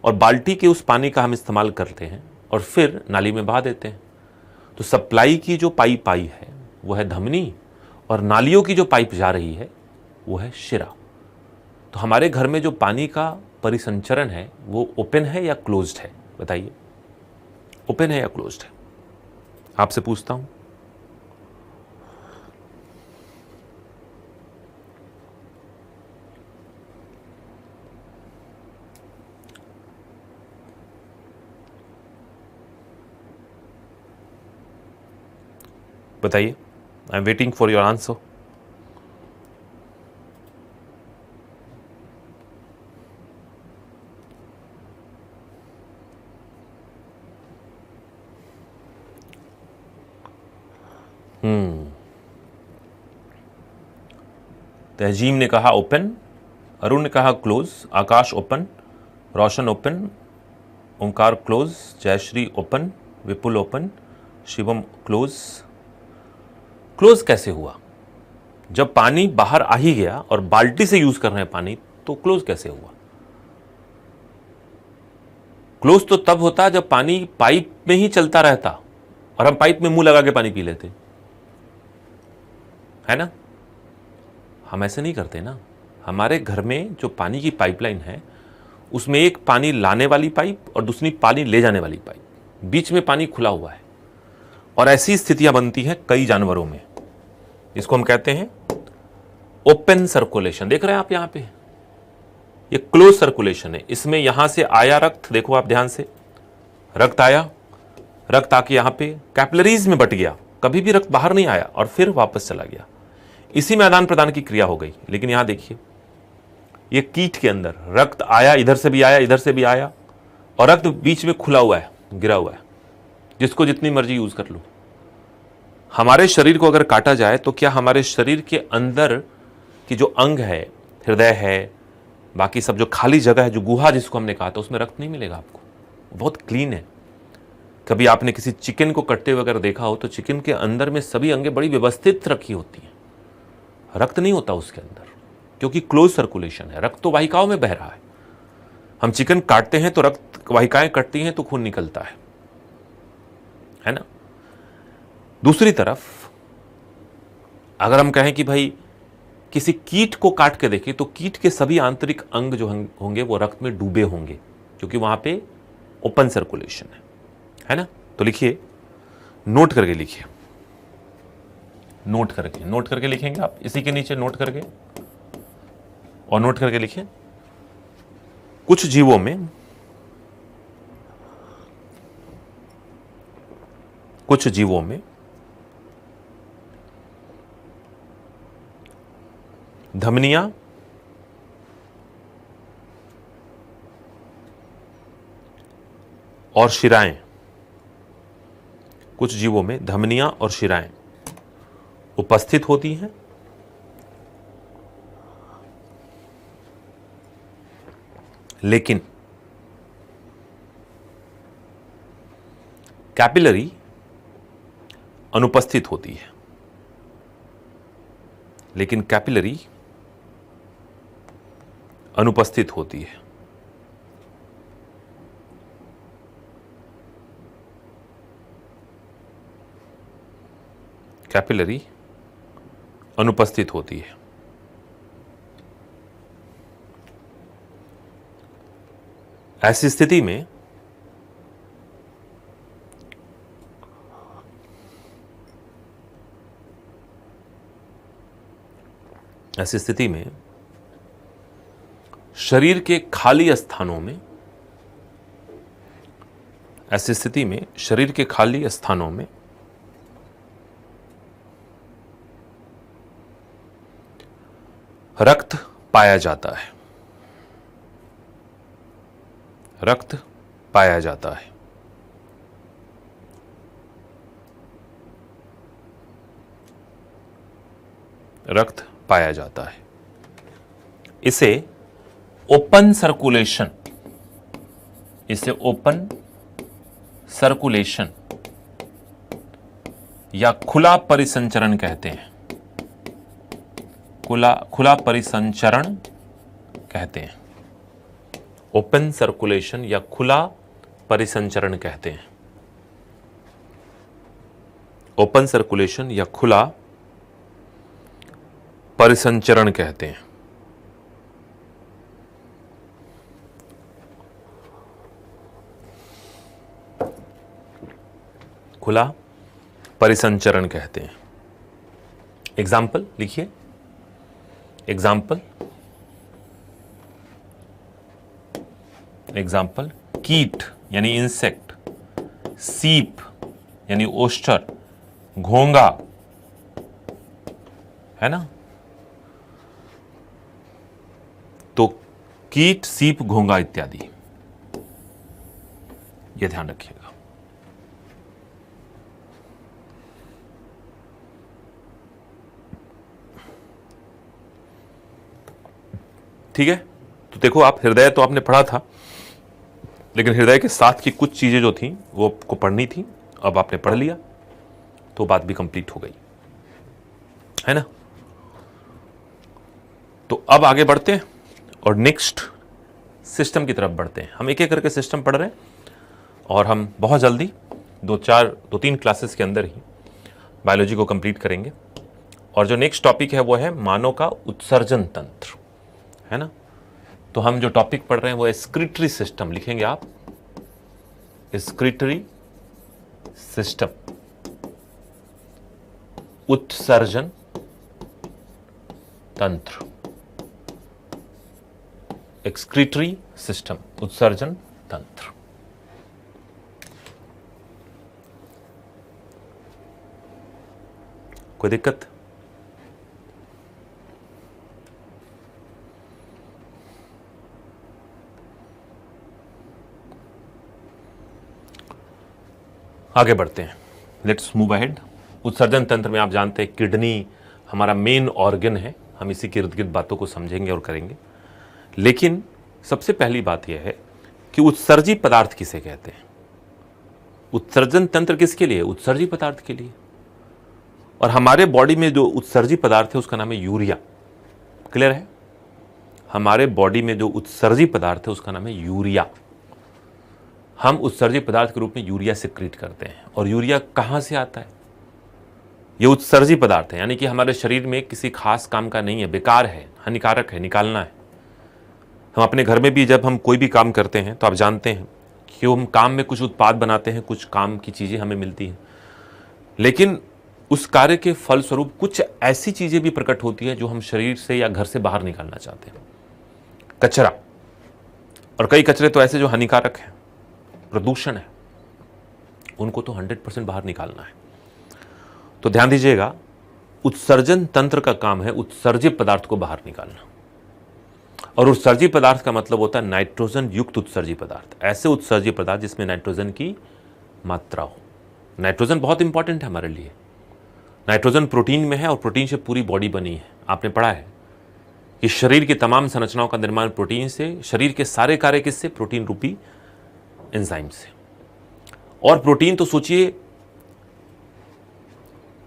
और बाल्टी के उस पानी का हम इस्तेमाल करते हैं और फिर नाली में बहा देते हैं। तो सप्लाई की जो पाइप आई है वो है धमनी, और नालियों की जो पाइप जा रही है वो है शिरा। तो हमारे घर में जो पानी का परिसंचरण है वो ओपन है या क्लोज्ड है? बताइए, ओपन है या क्लोज्ड है? आपसे पूछता हूं। बताइए, I am waiting for your answer. Tahzeem ने कहा ओपन, अरुण ने कहा close, Akash open, Roshan open, Omkar close, Jayshree open, Vipul open, Shivam close. Close कैसे हुआ? जब पानी बाहर आ ही गया और बाल्टी से यूज कर रहे हैं पानी, तो क्लोज कैसे हुआ? क्लोज तो तब होता जब पानी पाइप में ही चलता रहता और हम पाइप में मुंह लगा के पानी पी लेते, है ना? हम ऐसे नहीं करते ना। हमारे घर में जो पानी की पाइपलाइन है उसमें एक पानी लाने वाली पाइप और दूसरी पानी ले जाने वाली पाइप, बीच में पानी खुला हुआ है, और ऐसी स्थितियां बनती हैं कई जानवरों में। इसको हम कहते हैं ओपन सर्कुलेशन। देख रहे हैं आप यहां पे, ये क्लोज सर्कुलेशन है। इसमें यहां से आया रक्त, देखो आप ध्यान से, रक्त आया, रक्त आके यहां पे कैपिलरीज में बट गया, कभी भी रक्त बाहर नहीं आया और फिर वापस चला गया। इसी में आदान प्रदान की क्रिया हो गई। लेकिन यहां देखिए, ये कीट के अंदर रक्त आया, इधर से भी आया, इधर से भी आया, और रक्त बीच में खुला हुआ है, गिरा हुआ है, जिसको जितनी मर्जी यूज कर लो। हमारे शरीर को अगर काटा जाए तो क्या हमारे शरीर के अंदर की जो अंग है, हृदय है, बाकी सब जो खाली जगह है, जो गुहा जिसको हमने कहा था, उसमें रक्त नहीं मिलेगा आपको, बहुत क्लीन है। कभी आपने किसी चिकन को कटते हुए अगर देखा हो तो चिकन के अंदर में सभी अंगें बड़ी व्यवस्थित रखी होती हैं, रक्त नहीं होता उसके अंदर, क्योंकि क्लोज सर्कुलेशन है, रक्त तो वाहिकाओं में बह रहा है। हम चिकन काटते हैं तो रक्त वाहिकाएं कटती हैं तो खून निकलता है ना। दूसरी तरफ अगर हम कहें कि भाई किसी कीट को काट के देखें तो कीट के सभी आंतरिक अंग जो होंगे वो रक्त में डूबे होंगे, क्योंकि वहां पे ओपन सर्कुलेशन है ना। तो लिखिए, नोट करके लिखिए, नोट करके लिखेंगे आप, इसी के नीचे नोट करके, और नोट करके लिखिए, कुछ जीवों में धमनियां और शिराएं, कुछ जीवों में धमनियां और शिराएं उपस्थित होती हैं, लेकिन कैपिलरी अनुपस्थित होती है, लेकिन कैपिलरी अनुपस्थित होती है। कैपिलरी अनुपस्थित होती है। ऐसी स्थिति में शरीर के खाली स्थानों में रक्त पाया जाता है, रक्त पाया जाता है। रक्त पाया जाता है। इसे ओपन सर्कुलेशन या खुला परिसंचरण कहते हैं। खुला परिसंचरण कहते हैं। ओपन सर्कुलेशन या खुला परिसंचरण कहते हैं। ओपन सर्कुलेशन या खुला परिसंचरण कहते हैं। खुला परिसंचरण कहते हैं। एग्जाम्पल लिखिए, एग्जाम्पल कीट यानी इंसेक्ट, सीप यानी ओस्टर, घोंगा, है ना। तो कीट, सीप, घोंगा इत्यादि, यह ध्यान रखिएगा। ठीक है, तो देखो आप, हृदय तो आपने पढ़ा था, लेकिन हृदय के साथ की कुछ चीजें जो थी वो आपको पढ़नी थी, अब आपने पढ़ लिया तो बात भी कंप्लीट हो गई, है ना। तो अब आगे बढ़ते हैं और नेक्स्ट सिस्टम की तरफ बढ़ते हैं। हम एक एक करके सिस्टम पढ़ रहे हैं और हम बहुत जल्दी 2-3 क्लासेस के अंदर ही बायोलॉजी को कंप्लीट करेंगे। और जो नेक्स्ट टॉपिक है वो है मानव का उत्सर्जन तंत्र, है ना। तो हम जो टॉपिक पढ़ रहे हैं वो एक्सक्रीटरी सिस्टम, लिखेंगे आप, एक्सक्रीटरी सिस्टम, उत्सर्जन तंत्र, एक्सक्रीटरी सिस्टम, उत्सर्जन तंत्र। कोई दिक्कत? आगे बढ़ते हैं, लेट्स मूव अहेड। उत्सर्जन तंत्र में आप जानते हैं किडनी हमारा मेन ऑर्गन है, हम इसी के इर्द गिर्द बातों को समझेंगे और करेंगे। लेकिन सबसे पहली बात यह है कि उत्सर्जी पदार्थ किसे कहते हैं। उत्सर्जन तंत्र किसके लिए? उत्सर्जी पदार्थ के लिए। और हमारे बॉडी में जो उत्सर्जी पदार्थ है उसका नाम है यूरिया। क्लियर है? हमारे बॉडी में जो उत्सर्जी पदार्थ है उसका नाम है यूरिया। हम उत्सर्जी पदार्थ के रूप में यूरिया सिक्रीट करते हैं। और यूरिया कहाँ से आता है? ये उत्सर्जी पदार्थ है, यानी कि हमारे शरीर में किसी खास काम का नहीं है, बेकार है, हानिकारक है, निकालना है। हम अपने घर में भी जब हम कोई भी काम करते हैं तो आप जानते हैं कि हम काम में कुछ उत्पाद बनाते हैं, कुछ काम की चीज़ें हमें मिलती हैं, लेकिन उस कार्य के फलस्वरूप कुछ ऐसी चीज़ें भी प्रकट होती है जो हम शरीर से या घर से बाहर निकालना चाहते हैं। कचरा, और कई कचरे तो ऐसे जो हानिकारक हैं, प्रदूषण है, उनको तो 100% बाहर निकालना है। तो ध्यान दीजिएगा, उत्सर्जन तंत्र का काम है उत्सर्जित पदार्थ को बाहर निकालना। और उत्सर्जी पदार्थ का मतलब होता है नाइट्रोजन युक्त उत्सर्जी पदार्थ। ऐसे उत्सर्जी पदार्थ जिसमें नाइट्रोजन की मात्रा हो। नाइट्रोजन बहुत इंपॉर्टेंट है हमारे लिए। नाइट्रोजन प्रोटीन में है और प्रोटीन से पूरी बॉडी बनी है। आपने पढ़ा है कि शरीर की तमाम संरचनाओं का निर्माण प्रोटीन से, शरीर के सारे कार्य किससे? प्रोटीन रूपी एंजाइम से। और प्रोटीन तो सोचिए,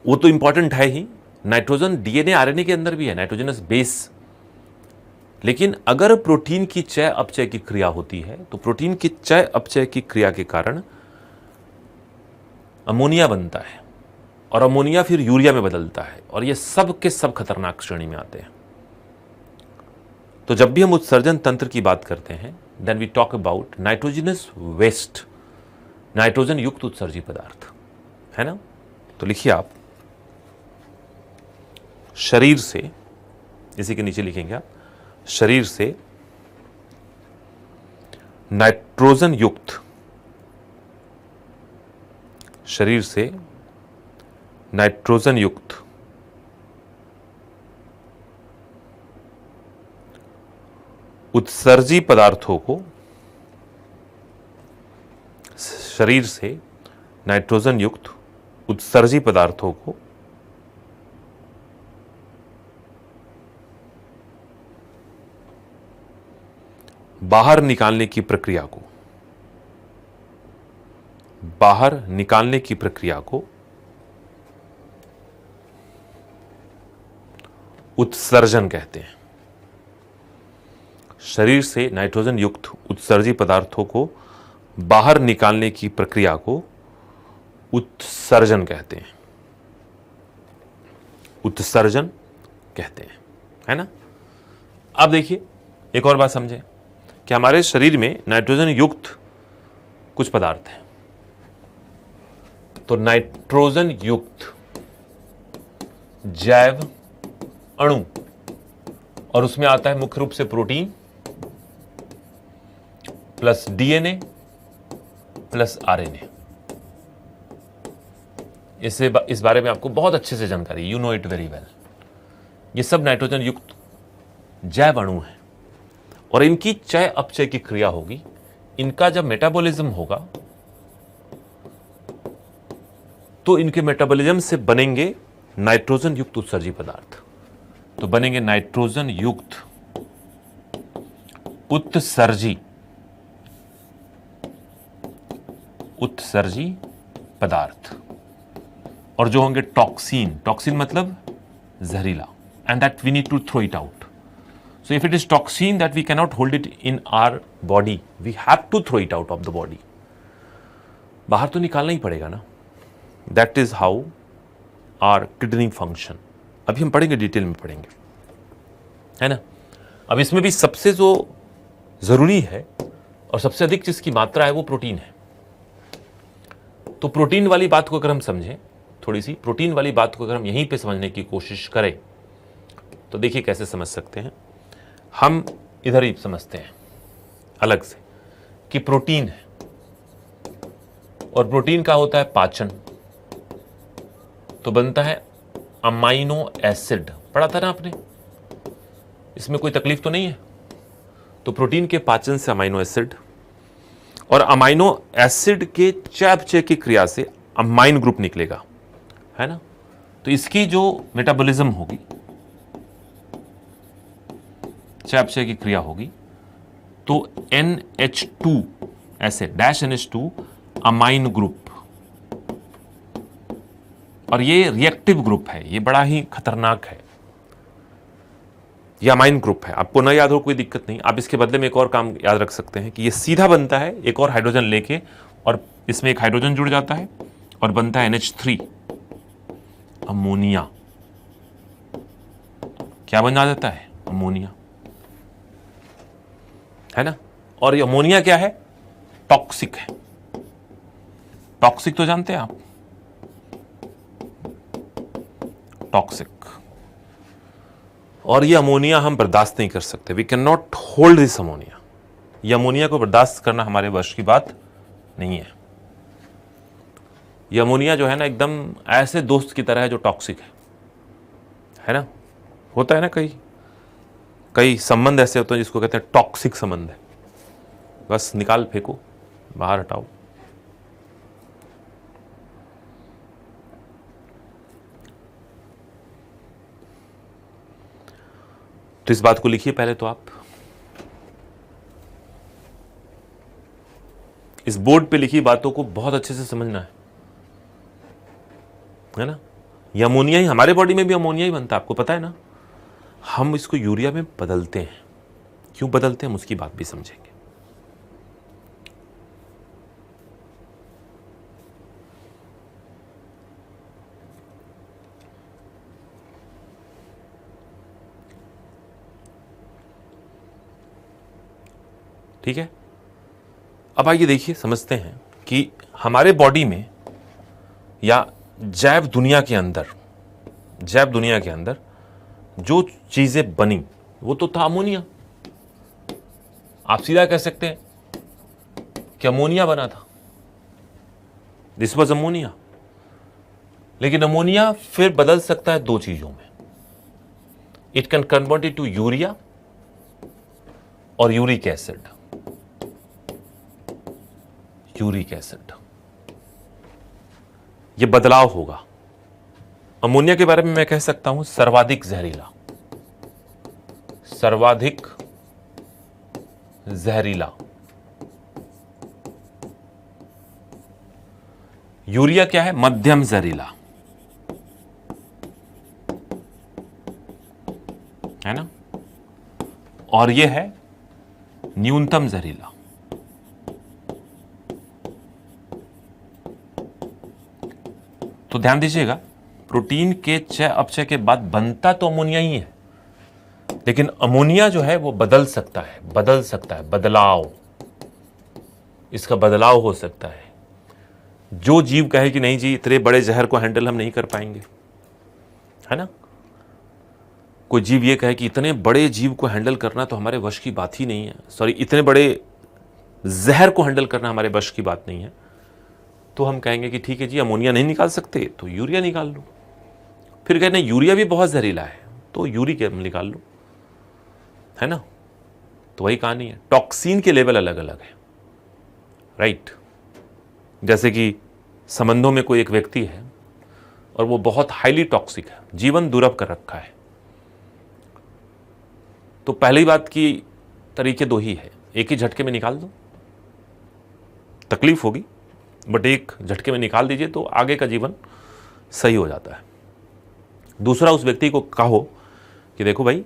वो तो इंपॉर्टेंट है ही। नाइट्रोजन डीएनए आरएनए के अंदर भी है, नाइट्रोजनस बेस। लेकिन अगर प्रोटीन की चय अपचय की क्रिया होती है तो प्रोटीन की चय अपचय की क्रिया के कारण अमोनिया बनता है, और अमोनिया फिर यूरिया में बदलता है, और ये सब के सब खतरनाक श्रेणी में आते हैं। तो जब भी हम उत्सर्जन तंत्र की बात करते हैं, then we talk about nitrogenous waste, nitrogen युक्त उत्सर्जी पदार्थ, है ना। तो लिखिए आप, शरीर से, इसी के नीचे लिखेंगे आप, शरीर से नाइट्रोजन युक्त, शरीर से नाइट्रोजन युक्त उत्सर्जी पदार्थों को, शरीर से नाइट्रोजन युक्त उत्सर्जी पदार्थों को बाहर निकालने की प्रक्रिया को, बाहर निकालने की प्रक्रिया को उत्सर्जन कहते हैं। शरीर से नाइट्रोजन युक्त उत्सर्जी पदार्थों को बाहर निकालने की प्रक्रिया को उत्सर्जन कहते हैं, उत्सर्जन कहते हैं, है ना। अब देखिए एक और बात समझें कि हमारे शरीर में नाइट्रोजन युक्त कुछ पदार्थ हैं। तो नाइट्रोजन युक्त जैव अणु, और उसमें आता है मुख्य रूप से protein plus DNA plus RNA. इस बारे में आपको बहुत अच्छे से जानकारी, you know it very well. ये सब नाइट्रोजन युक्त जैव अणु हैं, और इनकी चय अपचय की क्रिया होगी। इनका जब मेटाबॉलिज्म होगा तो इनके मेटाबॉलिज्म से बनेंगे नाइट्रोजन युक्त उत्सर्जी पदार्थ। तो बनेंगे नाइट्रोजन युक्त उत्सर्जी पदार्थ, और जो होंगे टॉक्सिन, टॉक्सिन मतलब जहरीला, and that we need to throw it out. So if it is toxin that we cannot hold it in our body, we have to throw it out of the body. बाहर तो निकालना ही पड़ेगा ना। That is how our kidney function. अभी हम पढ़ेंगे, डिटेल में पढ़ेंगे, है ना। अब इसमें भी सबसे जो जरूरी है और सबसे अधिक जिसकी मात्रा है वो प्रोटीन है। तो प्रोटीन वाली बात को अगर हम समझें, थोड़ी सी प्रोटीन वाली बात को अगर हम यहीं पे समझने की कोशिश करें तो देखिए कैसे समझ सकते हैं। हम इधर ही समझते हैं अलग से कि प्रोटीन है, और प्रोटीन का होता है पाचन, तो बनता है अमाइनो एसिड। पढ़ा था ना आपने, इसमें कोई तकलीफ तो नहीं है। तो प्रोटीन के पाचन से अमाइनो एसिड, और अमाइनो एसिड के चयापचय की क्रिया से अमाइन ग्रुप निकलेगा, है ना। तो इसकी जो मेटाबॉलिज्म होगी, चयापचय की क्रिया होगी, तो NH2 ऐसे डैश NH2 अमाइन ग्रुप, और ये रिएक्टिव ग्रुप है, ये बड़ा ही खतरनाक है। ये अमाइन ग्रुप है, आपको ना याद हो कोई दिक्कत नहीं, आप इसके बदले में एक और काम याद रख सकते हैं कि ये सीधा बनता है एक और हाइड्रोजन लेके, और इसमें एक हाइड्रोजन जुड़ जाता है और बनता है NH3 अमोनिया। क्या बन जाता है? अमोनिया, है ना। और ये अमोनिया क्या है? टॉक्सिक है। टॉक्सिक तो जानते हैं आप, टॉक्सिक। और ये अमोनिया हम बर्दाश्त नहीं कर सकते, we can not hold this ammonia. ये अमोनिया को बर्दाश्त करना हमारे वश की बात नहीं है। ये अमोनिया जो है ना, एकदम ऐसे दोस्त की तरह है जो टॉक्सिक है ना। होता है ना, कई संबंध ऐसे होते हैं जिसको कहते हैं टॉक्सिक संबंध है, बस निकाल फेंको, बाहर हटाओ। तो इस बात को लिखिए पहले तो आप, इस बोर्ड पे लिखी बातों को बहुत अच्छे से समझना है ना। ये अमोनिया ही, हमारे बॉडी में भी अमोनिया ही बनता है, आपको पता है ना। हम इसको यूरिया में बदलते हैं, क्यों बदलते हैं हम उसकी बात भी समझेंगे। ठीक है, अब आइए देखिए, समझते हैं कि हमारे बॉडी में या जैव दुनिया के अंदर जो चीजें बनी वो तो था अमोनिया। आप सीधा कह सकते हैं कि अमोनिया बना था, दिस वाज अमोनिया। लेकिन अमोनिया फिर बदल सकता है दो चीजों में, it can convert it to urea और यूरिक एसिड। ये बदलाव होगा। अमोनिया के बारे में मैं कह सकता हूं सर्वाधिक जहरीला। यूरिया क्या है? मध्यम जहरीला, है ना। और यह है न्यूनतम जहरीला। तो ध्यान दीजिएगा, प्रोटीन के चय अपचय के बाद बनता तो अमोनिया ही है, लेकिन अमोनिया जो है वो बदल सकता है, बदलाव, इसका बदलाव हो सकता है। जो जीव कहे कि नहीं जी इतने बड़े जहर को हैंडल हम नहीं कर पाएंगे, है ना। कोई जीव ये कहे कि इतने बड़े जीव को हैंडल करना तो हमारे वश की बात ही नहीं है, सॉरी, इतने बड़े जहर को हैंडल करना हमारे वश की बात नहीं है, तो हम कहेंगे कि ठीक है जी, अमोनिया नहीं निकाल सकते तो यूरिया निकाल लो। फिर कहना यूरिया भी बहुत जहरीला है तो यूरिक एसिड निकाल लो, है ना। तो वही कहानी है, टॉक्सिन के लेवल अलग अलग है, राइट। जैसे कि संबंधों में कोई एक व्यक्ति है और वो बहुत हाईली टॉक्सिक है, जीवन दुर्लभ कर रखा है, तो पहली बात की तरीके दो ही है, एक ही झटके में निकाल दो, तकलीफ होगी बट एक झटके में निकाल दीजिए तो आगे का जीवन सही हो जाता है। दूसरा, उस व्यक्ति को कहो कि देखो भाई,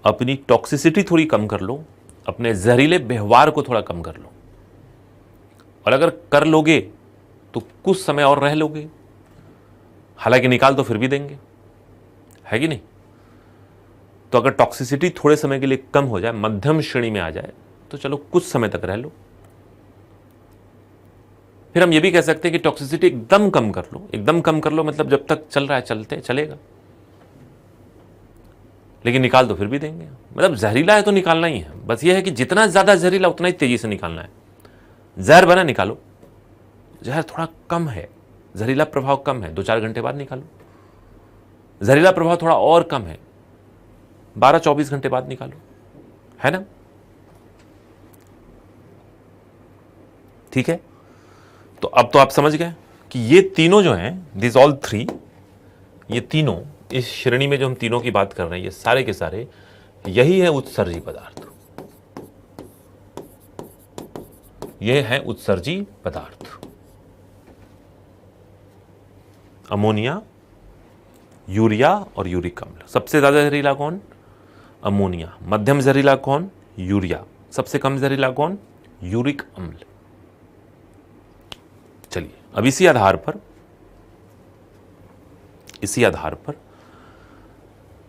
अपनी टॉक्सिसिटी थोड़ी कम कर लो, अपने जहरीले व्यवहार को थोड़ा कम कर लो, और अगर कर लोगे तो कुछ समय और रह लोगे, हालांकि निकाल तो फिर भी देंगे, है कि नहीं। तो अगर टॉक्सिसिटी थोड़े समय के लिए कम हो जाए, मध्यम श्रेणी में आ जाए, तो चलो कुछ समय तक रह लो। फिर हम ये भी कह सकते हैं कि टॉक्सिसिटी एकदम कम कर लो, मतलब जब तक चल रहा है चलेगा, लेकिन निकाल तो फिर भी देंगे। मतलब जहरीला है तो निकालना ही है, बस ये है कि जितना ज्यादा जहरीला उतना ही तेजी से निकालना है। जहर बना निकालो, जहर थोड़ा कम है, जहरीला प्रभाव कम है, 2-4 घंटे बाद निकालो। जहरीला प्रभाव थोड़ा और कम है, 12-24 घंटे बाद निकालो, है ना। ठीक है, तो अब तो आप समझ गए कि ये तीनों जो हैं, दिस ऑल थ्री, ये तीनों इस श्रेणी में जो हम तीनों की बात कर रहे हैं, ये सारे के सारे यही है उत्सर्जी पदार्थ। ये है उत्सर्जी पदार्थ। अमोनिया, यूरिया और यूरिक अम्ल। सबसे ज्यादा जहरीला कौन? अमोनिया। मध्यम जहरीला कौन? यूरिया। सबसे कम जहरीला कौन? यूरिक अम्ल। चलिए अब इसी आधार पर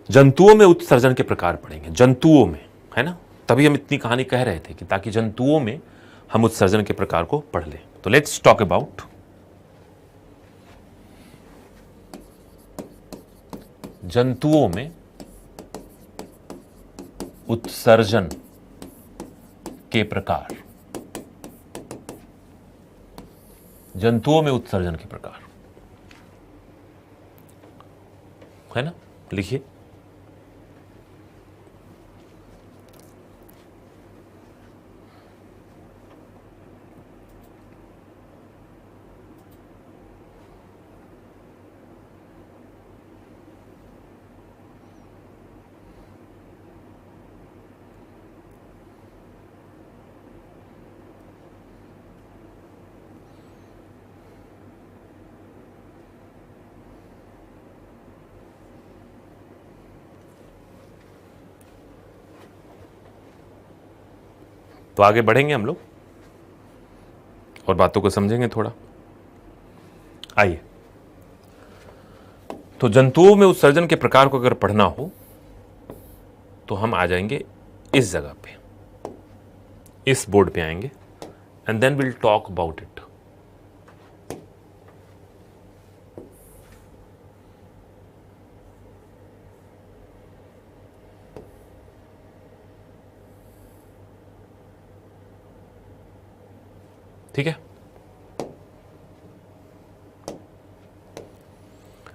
जंतुओं में उत्सर्जन के प्रकार पढ़ेंगे। जंतुओं में, है ना, तभी हम इतनी कहानी कह रहे थे कि ताकि जंतुओं में हम उत्सर्जन के प्रकार को पढ़ लें। तो लेट्स टॉक अबाउट जंतुओं में उत्सर्जन के प्रकार। जंतुओं में उत्सर्जन के प्रकार, है ना, लिखिए। तो आगे बढ़ेंगे हम लोग और बातों को समझेंगे थोड़ा। आइए, तो जंतुओं में उत्सर्जन के प्रकार को अगर पढ़ना हो तो हम आ जाएंगे इस जगह पे, इस बोर्ड पे आएंगे and then will talk about it. ठीक है,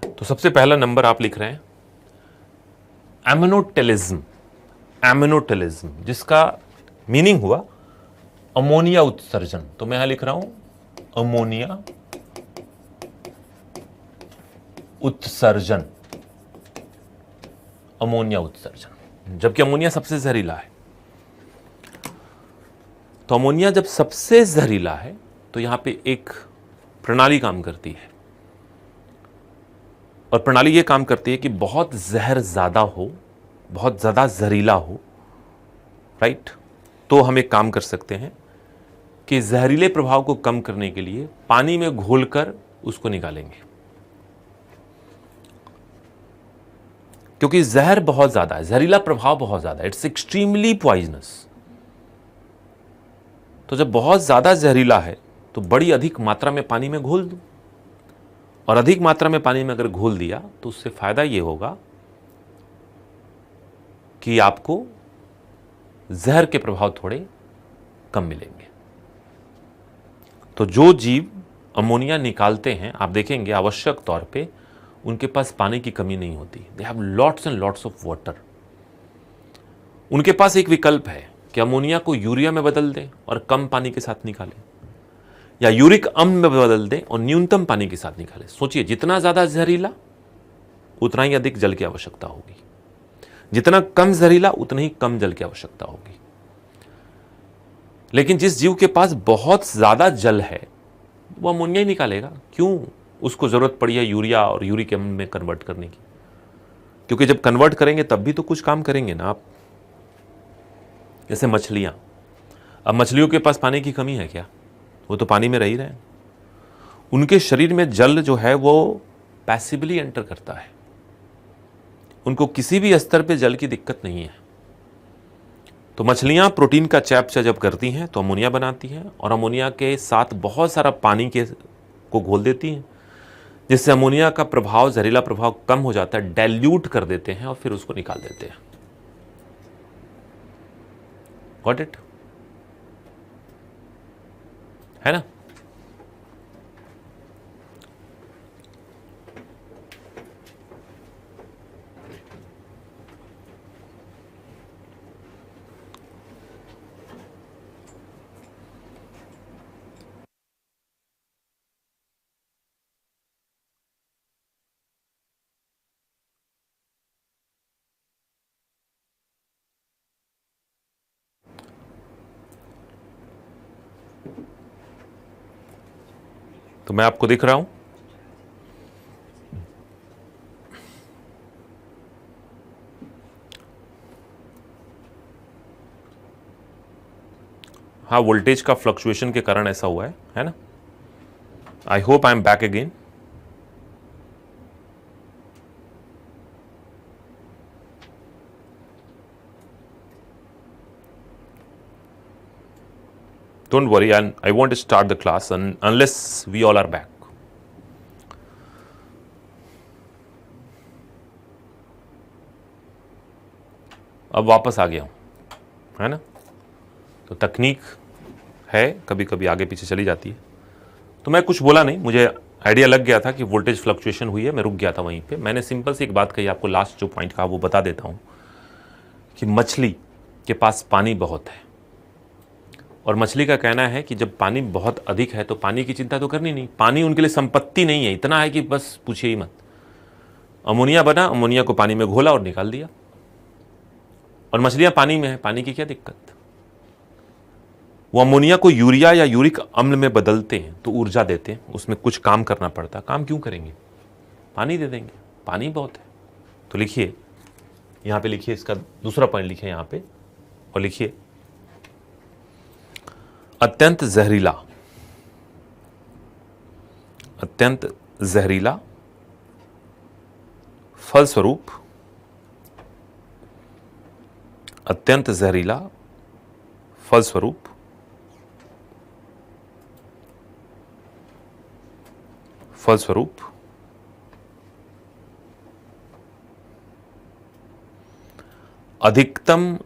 तो सबसे पहला नंबर आप लिख रहे हैं एमिनोटेलिज्म। एमिनोटेलिज्म जिसका मीनिंग हुआ अमोनिया उत्सर्जन। तो मैं यहां लिख रहा हूं अमोनिया उत्सर्जन। अमोनिया उत्सर्जन, जबकि अमोनिया सबसे जहरीला है। तो अमोनिया जब सबसे जहरीला है तो यहां पे एक प्रणाली काम करती है, और प्रणाली ये काम करती है कि बहुत जहर ज्यादा हो, बहुत ज्यादा जहरीला हो, राइट। तो हम एक काम कर सकते हैं कि जहरीले प्रभाव को कम करने के लिए पानी में घोलकर उसको निकालेंगे, क्योंकि जहर बहुत ज्यादा है, जहरीला प्रभाव बहुत ज्यादा है, इट्स एक्सट्रीमली पॉइजनस। तो जब बहुत ज्यादा जहरीला है तो बड़ी अधिक मात्रा में पानी में घोल दो, और अधिक मात्रा में पानी में अगर घोल दिया तो उससे फायदा यह होगा कि आपको जहर के प्रभाव थोड़े कम मिलेंगे। तो जो जीव अमोनिया निकालते हैं, आप देखेंगे आवश्यक तौर पे उनके पास पानी की कमी नहीं होती। They have lots and lots of water. उनके पास एक विकल्प है कि अमोनिया को यूरिया में बदल दें और कम पानी के साथ निकालें, या यूरिक अम्ल में बदल दें और न्यूनतम पानी के साथ निकालें। सोचिए, जितना ज्यादा जहरीला उतना ही अधिक जल की आवश्यकता होगी, जितना कम जहरीला उतना ही कम जल की आवश्यकता होगी। लेकिन जिस जीव के पास बहुत ज्यादा जल है वो अमोनिया ही निकालेगा। क्यों? उसको जरूरत पड़ी है यूरिया और यूरिक अम्ल में कन्वर्ट करने की, क्योंकि जब कन्वर्ट करेंगे तब भी तो कुछ काम करेंगे ना आप। जैसे मछलियां, अब मछलियों के पास पानी की कमी है क्या? वो तो पानी में रह ही रहे हैं। उनके शरीर में जल जो है वो पैसिवली एंटर करता है, उनको किसी भी स्तर पे जल की दिक्कत नहीं है। तो मछलियां प्रोटीन का चयापचय जब करती हैं तो अमोनिया बनाती हैं, और अमोनिया के साथ बहुत सारा पानी को घोल देती हैं, जिससे अमोनिया का प्रभाव, जहरीला प्रभाव कम हो जाता है, डाइल्यूट कर देते हैं और फिर उसको निकाल देते हैं। Got it? है ना? तो मैं आपको दिख रहा हूं? हाँ, वोल्टेज का फ्लक्चुएशन के कारण ऐसा हुआ है ना? I hope I am back again. Don't worry, and I won't start the class unless we all are back. अब वापस आ गया हूँ, है ना? तो तकनीक है, कभी कभी आगे पीछे चली जाती है। तो मैं कुछ बोला नहीं, मुझे आइडिया लग गया था कि वोल्टेज फ्लक्चुएशन हुई है, मैं रुक गया था वहीं पे। मैंने सिंपल सी एक बात कही आपको, लास्ट जो पॉइंट कहा वो बता देता हूँ कि मछली के पास पानी बहुत है, और मछली का कहना है कि जब पानी बहुत अधिक है तो पानी की चिंता तो करनी नहीं, पानी उनके लिए संपत्ति नहीं है, इतना है कि बस पूछिए ही मत। अमोनिया बना, अमोनिया को पानी में घोला और निकाल दिया, और मछलियां पानी में है, पानी की क्या दिक्कत। वो अमोनिया को यूरिया या यूरिक अम्ल में बदलते हैं तो ऊर्जा देते हैं, उसमें कुछ काम करना पड़ता। काम क्यों करेंगे, पानी दे देंगे, पानी बहुत है। तो लिखिए, यहां पे लिखिए, इसका दूसरा पॉइंट लिखिए यहां पे, और लिखिए अत्यंत जहरीला, अत्यंत जहरीला फलस्वरूप, अत्यंत जहरीला फलस्वरूप फलस्वरूप अधिकतम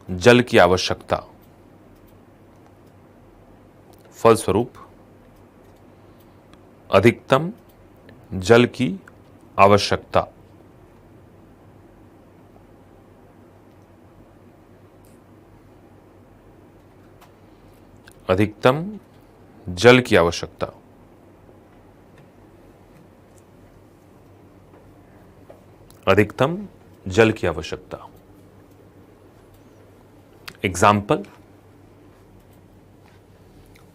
जल की आवश्यकता, फलस्वरूप अधिकतम जल की आवश्यकता, अधिकतम जल की आवश्यकता, अधिकतम जल की आवश्यकता। एग्जाम्पल,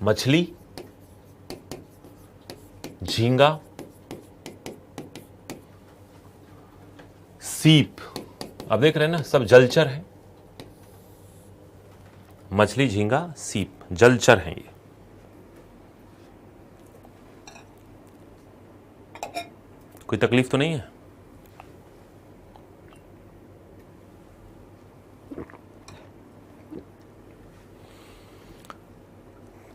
मछली, झींगा, सीप, अब देख रहे हैं ना, सब जलचर है। मछली, झींगा, सीप जलचर हैं ये। कोई तकलीफ तो नहीं है?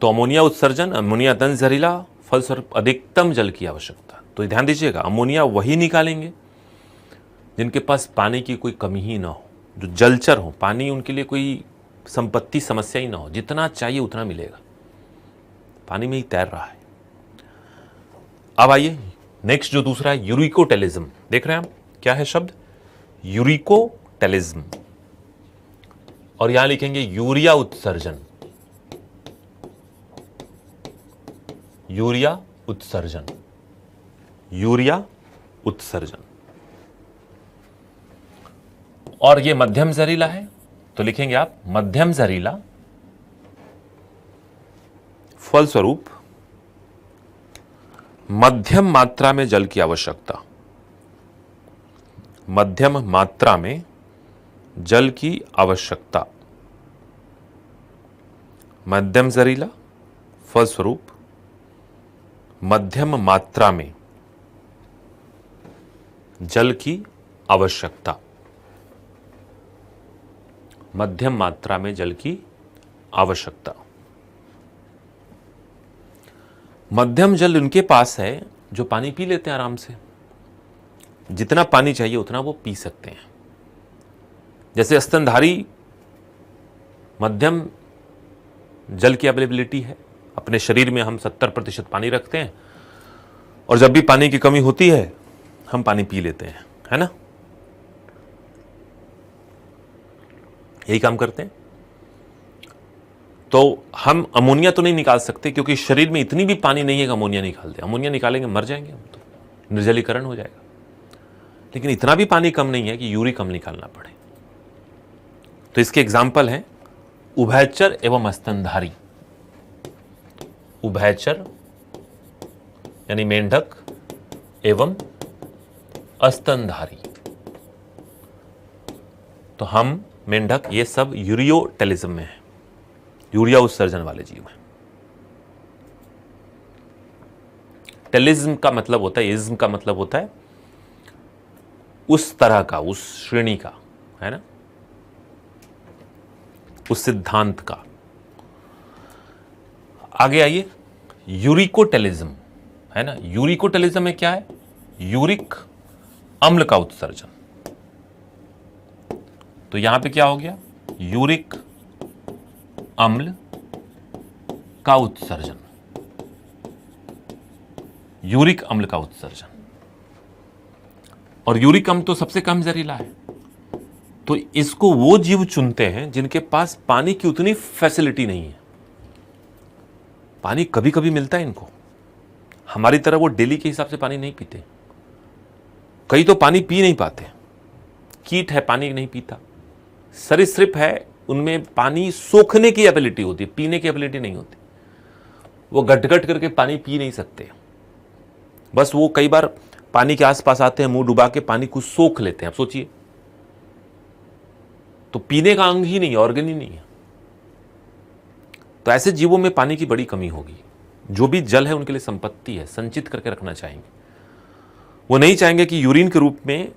तो अमोनिया उत्सर्जन, अमोनिया अत्यंत जहरीला, फलस्वरूप अधिकतम जल की आवश्यकता। तो ध्यान दीजिएगा, अमोनिया वही निकालेंगे जिनके पास पानी की कोई कमी ही ना हो, जो जलचर हो, पानी उनके लिए कोई संपत्ति समस्या ही ना हो, जितना चाहिए उतना मिलेगा, पानी में ही तैर रहा है। अब आइए नेक्स्ट, जो दूसरा है यूरिकोटेलिज्म। देख रहे हैं हम, क्या है शब्द? यूरिकोटेलिज्म, और यहां लिखेंगे यूरिया उत्सर्जन, यूरिया उत्सर्जन, यूरिया उत्सर्जन। और ये मध्यम जहरीला है, तो लिखेंगे आप मध्यम जहरीला, फलस्वरूप मध्यम मात्रा में जल की आवश्यकता, मध्यम मात्रा में जल की आवश्यकता, मध्यम जहरीला, फलस्वरूप मध्यम मात्रा में जल की आवश्यकता, मध्यम मात्रा में जल की आवश्यकता। मध्यम जल उनके पास है जो पानी पी लेते हैं आराम से, जितना पानी चाहिए उतना वो पी सकते हैं। जैसे स्तनधारी मध्यम जल की अवेलेबिलिटी है, अपने शरीर में हम 70% पानी रखते हैं, और जब भी पानी की कमी होती है हम पानी पी लेते हैं, है ना? यही काम करते हैं। तो हम अमोनिया तो नहीं निकाल सकते क्योंकि शरीर में इतनी भी पानी नहीं है कि अमोनिया निकाल दे। अमोनिया निकालेंगे मर जाएंगे हम, तो निर्जलीकरण हो जाएगा। लेकिन इतना भी पानी कम नहीं है कि यूरिक अम्ल निकालना पड़े। तो इसके एग्जाम्पल हैं उभयचर एवं स्तनधारी। उभयचर यानी मेंढक एवं अस्तनधारी। तो हम मेंढक ये सब यूरियोटेलिज्म में है, यूरिया उत्सर्जन वाले जीव हैं। टेलिज्म का मतलब होता है, इज्म का मतलब होता है उस तरह का, उस श्रेणी का, है ना, उस सिद्धांत का। आगे आइए, यूरिकोटेलिज्म, है ना। यूरिकोटेलिज्म में क्या है? यूरिक अम्ल का उत्सर्जन। तो यहां पे क्या हो गया? यूरिक अम्ल का उत्सर्जन, यूरिक अम्ल का उत्सर्जन। और यूरिक अम्ल तो सबसे कम जहरीला है, तो इसको वो जीव चुनते हैं जिनके पास पानी की उतनी फैसिलिटी नहीं है। पानी कभी कभी मिलता है इनको, हमारी तरह वो डेली के हिसाब से पानी नहीं पीते। कई तो पानी पी नहीं पाते, कीट है पानी नहीं पीता, सरीसृप है उनमें पानी सोखने की एबिलिटी होती है, पीने की एबिलिटी नहीं होती। वो गट-गट करके पानी पी नहीं सकते, बस वो कई बार पानी के आसपास आते हैं, मुंह डुबा के पानी को सोख लेते हैं। आप सोचिए, तो पीने का अंग ही नहीं है, ऑर्गन ही नहीं है। तो ऐसे जीवों में पानी की बड़ी कमी होगी। जो भी जल है उनके लिए संपत्ति है, संचित करके रखना चाहेंगे। वो नहीं चाहेंगे कि यूरिन के रूप में,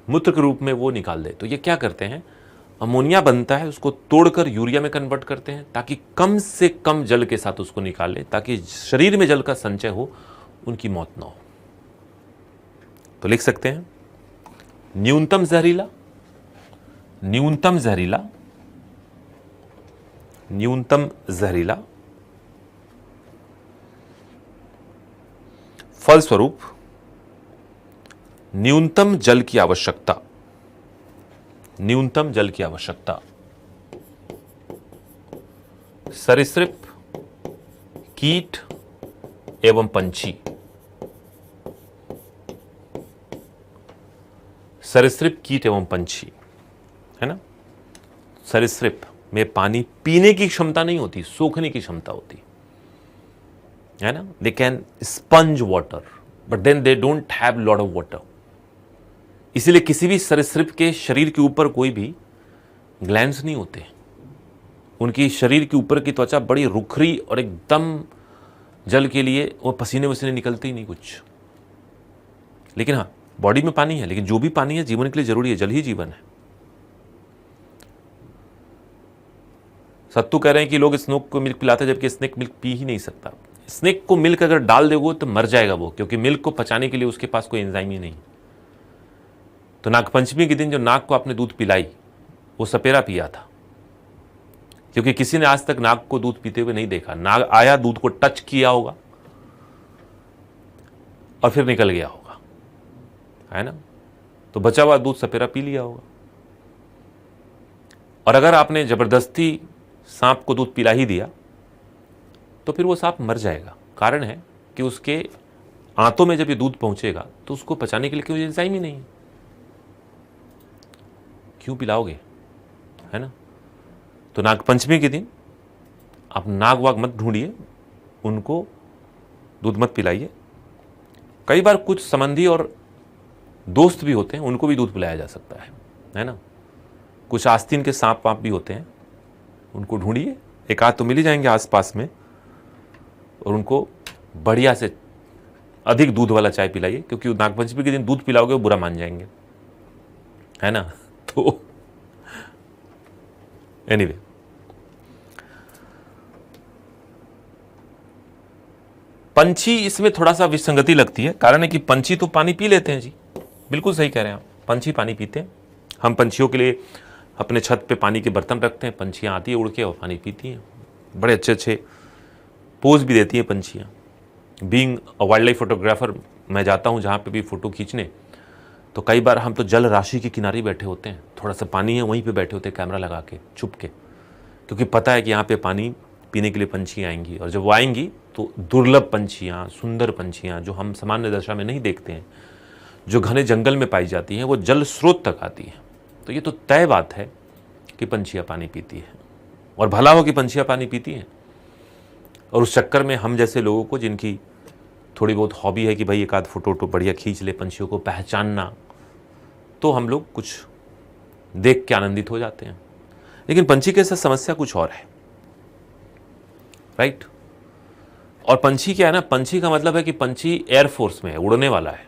मूत्र के रूप में वो निकाल दे। तो ये क्या करते हैं, अमोनिया बनता है, उसको तोड़कर यूरिया में कन्वर्ट करते हैं ताकि कम से कम जल के साथ उसको निकाल ले, ताकि शरीर में जल का संचय हो, उनकी मौत ना हो। तो लिख सकते हैं न्यूनतम जहरीला, न्यूनतम जहरीला, न्यूनतम जहरीला, फलस्वरूप न्यूनतम जल की आवश्यकता, न्यूनतम जल की आवश्यकता सरीसृप, कीट एवं पंछी, सरीसृप, कीट एवं पंछी, है ना। सरीसृप में पानी पीने की क्षमता नहीं होती, सोखने की क्षमता होती है ना। They can sponge water but then they don't have lot of water. इसीलिए किसी भी सरीसृप के शरीर के ऊपर कोई भी ग्लैंड्स नहीं होते। उनकी शरीर के ऊपर की त्वचा बड़ी रुखरी और एकदम जल के लिए, वो पसीने वसीने निकलते ही नहीं कुछ। लेकिन हाँ, बॉडी में पानी है, लेकिन जो भी पानी है जीवन के लिए जरूरी है, जल ही जीवन है। सत्तू कह रहे हैं कि लोग स्नेक को मिल्क पिलाते हैं, जबकि स्नेक मिल्क पी ही नहीं सकता। स्नेक को मिल्क अगर डाल देगो तो मर जाएगा वो, क्योंकि मिल्क को पचाने के लिए उसके पास कोई एंजाइम ही नहीं। तो नागपंचमी के दिन जो नाग को आपने दूध पिलाई, वो सपेरा पिया था, क्योंकि किसी ने आज तक नाग को दूध पीते हुए नहीं देखा। नाग आया, दूध को टच किया होगा और फिर निकल गया होगा, है ना। तो बचा हुआ दूध सपेरा पी लिया होगा। और अगर आपने जबरदस्ती सांप को दूध पिला ही दिया तो फिर वो सांप मर जाएगा। कारण है कि उसके आंतों में जब ये दूध पहुंचेगा तो उसको पचाने के लिए कोई एंजाइम ही नहीं है। क्यों पिलाओगे, है ना। तो नागपंचमी के दिन आप नाग वाग मत ढूंढिए, उनको दूध मत पिलाइए। कई बार कुछ संबंधी और दोस्त भी होते हैं, उनको भी दूध पिलाया जा सकता है ना। कुछ आस्तीन के सांप वाप भी होते हैं, उनको ढूंढिए, एक आध तो मिल ही जाएंगे आसपास में, और उनको बढ़िया से अधिक दूध वाला चाय पिलाइए, क्योंकि नागपंचमी के दिन दूध पिलाओगे वो बुरा मान जाएंगे, है ना। तो एनीवे, पंछी इसमें थोड़ा सा विसंगति लगती है। कारण है कि पंछी तो पानी पी लेते हैं जी, बिल्कुल सही कह रहे हैं आप, पंछी पानी पीते हैं। हम पंछियों के लिए अपने छत पे पानी के बर्तन रखते हैं, पंछियाँ आती है उड़ के और पानी पीती हैं। बड़े अच्छे अच्छे पोज भी देती हैं पंछियाँ। Being a wildlife photographer, मैं जाता हूँ जहाँ पे भी फ़ोटो खींचने, तो कई बार हम तो जल राशि के किनारे बैठे होते हैं, थोड़ा सा पानी है वहीं पे बैठे होते हैं कैमरा लगा के छुप के, क्योंकि पता है कि यहाँ पे पानी पीने के लिए पंछियाँ आएंगी। और जब वो आएंगी तो दुर्लभ पंछियाँ, सुंदर पंछियाँ जो हम सामान्य दशा में नहीं देखते हैं, जो घने जंगल में पाई जाती हैं, वो जल स्रोत तक आती हैं। तो ये तो तय बात है कि पंछियाँ पानी पीती हैं, और भला हो कि पंछियाँ पानी पीती हैं। और उस चक्कर में हम जैसे लोगों को, जिनकी थोड़ी बहुत हॉबी है कि भाई एक आध फोटो बढ़िया खींच ले, पंछियों को पहचानना, तो हम लोग कुछ देख के आनंदित हो जाते हैं। लेकिन पंछी के साथ समस्या कुछ और है, राइट। और पंछी क्या है ना, पंछी का मतलब है कि पंछी एयरफोर्स में है, उड़ने वाला है।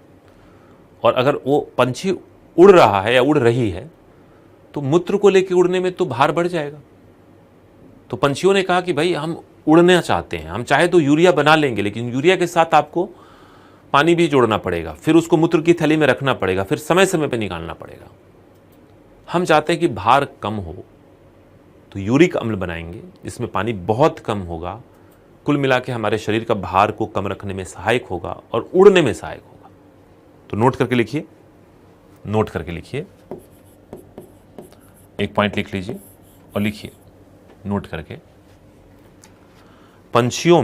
और अगर वो पंछी उड़ रहा है या उड़ रही है तो मूत्र को लेकर उड़ने में तो भार बढ़ जाएगा। तो पंछियों ने कहा कि भाई हम उड़ना चाहते हैं, हम चाहे तो यूरिया बना लेंगे, लेकिन यूरिया के साथ आपको पानी भी जोड़ना पड़ेगा, फिर उसको मूत्र की थैली में रखना पड़ेगा, फिर समय समय पर निकालना पड़ेगा। हम चाहते हैं कि भार कम हो तो यूरिक अम्ल बनाएंगे, जिसमें पानी बहुत कम होगा, कुल मिला के हमारे शरीर का भार को कम रखने में सहायक होगा और उड़ने में सहायक होगा। तो नोट करके लिखिए, नोट करके लिखिए, एक पॉइंट लिख लीजिए और लिखिए नोट करके, पंछियों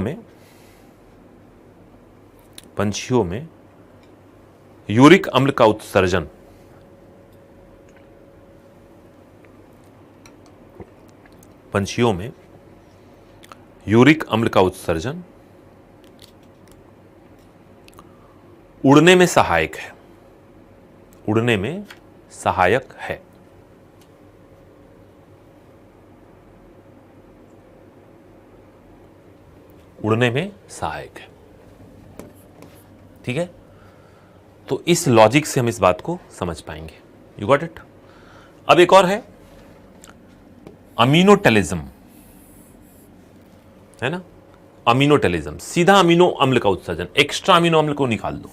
में यूरिक अम्ल का उत्सर्जन पंछियों में यूरिक अम्ल का उत्सर्जन उड़ने में सहायक है, उड़ने में सहायक है। उड़ने में सहायक है, ठीक है। तो इस लॉजिक से हम इस बात को समझ पाएंगे। You got it. अब एक और है अमीनोटेलिज्म, है ना। अमीनोटेलिज्म, सीधा अमीनो अम्ल का उत्सर्जन, एक्स्ट्रा अमीनो अम्ल को निकाल दो।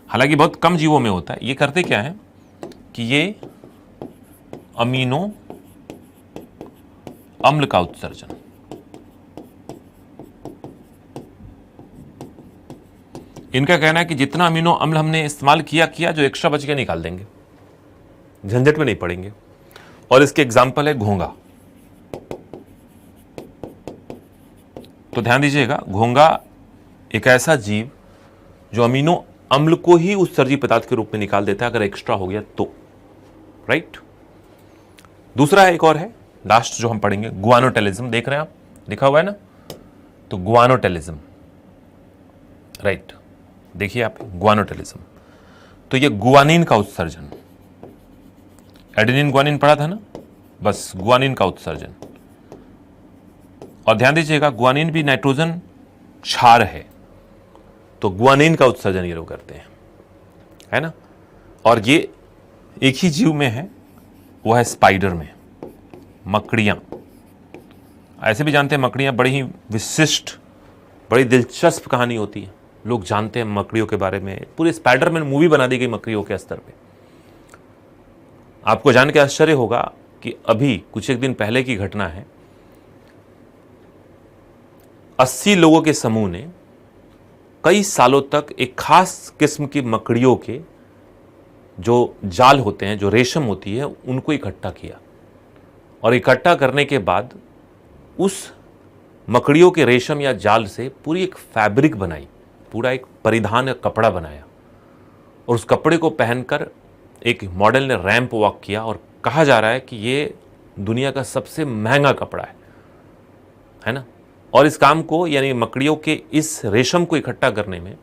हालांकि बहुत कम जीवों में होता है। ये करते क्या है कि ये अमीनो अम्ल का उत्सर्जन, इनका कहना है कि जितना अमीनो अम्ल हमने इस्तेमाल किया, जो एक्स्ट्रा बच गया निकाल देंगे, झंझट में नहीं पड़ेंगे। और इसके एग्जाम्पल है घोंगा। तो ध्यान दीजिएगा, घोंगा एक ऐसा जीव जो अमीनो अम्ल को ही उत्सर्जी पदार्थ के रूप में निकाल देता है अगर एक्स्ट्रा हो गया तो, राइट। दूसरा है, एक और है, लास्ट जो हम पढ़ेंगे, गुआनोटेलिज्म। देख रहे हैं आप, लिखा हुआ है ना, तो गुआनोटेलिज्म, राइट। देखिए आप, गुआनोटेलिज्म, तो ये गुआनिन का उत्सर्जन, एडेनिन गुआनिन पढ़ा था ना, बस गुआनिन का उत्सर्जन। और ध्यान दीजिएगा, गुआनिन भी नाइट्रोजन क्षार है, तो गुआनिन का उत्सर्जन ये लोग करते हैं, है ना। और ये एक ही जीव में है, वो है स्पाइडर में, मकड़ियां। ऐसे भी जानते हैं मकड़ियां बड़ी ही विशिष्ट, बड़ी दिलचस्प कहानी होती है। लोग जानते हैं मकड़ियों के बारे में, पूरी स्पाइडरमैन मूवी बना दी गई मकड़ियों के स्तर पे। आपको जान के आश्चर्य होगा कि अभी कुछ एक दिन पहले की घटना है, 80 लोगों के समूह ने कई सालों तक एक खास किस्म की मकड़ियों के जो जाल होते हैं, जो रेशम होती है, उनको इकट्ठा किया। और इकट्ठा करने के बाद उस मकड़ियों के रेशम या जाल से पूरी एक फैब्रिक बनाई, पूरा एक परिधान या कपड़ा बनाया। और उस कपड़े को पहनकर एक मॉडल ने रैंप वॉक किया, और कहा जा रहा है कि ये दुनिया का सबसे महंगा कपड़ा है ना। और इस काम को, यानी मकड़ियों के इस रेशम को इकट्ठा करने में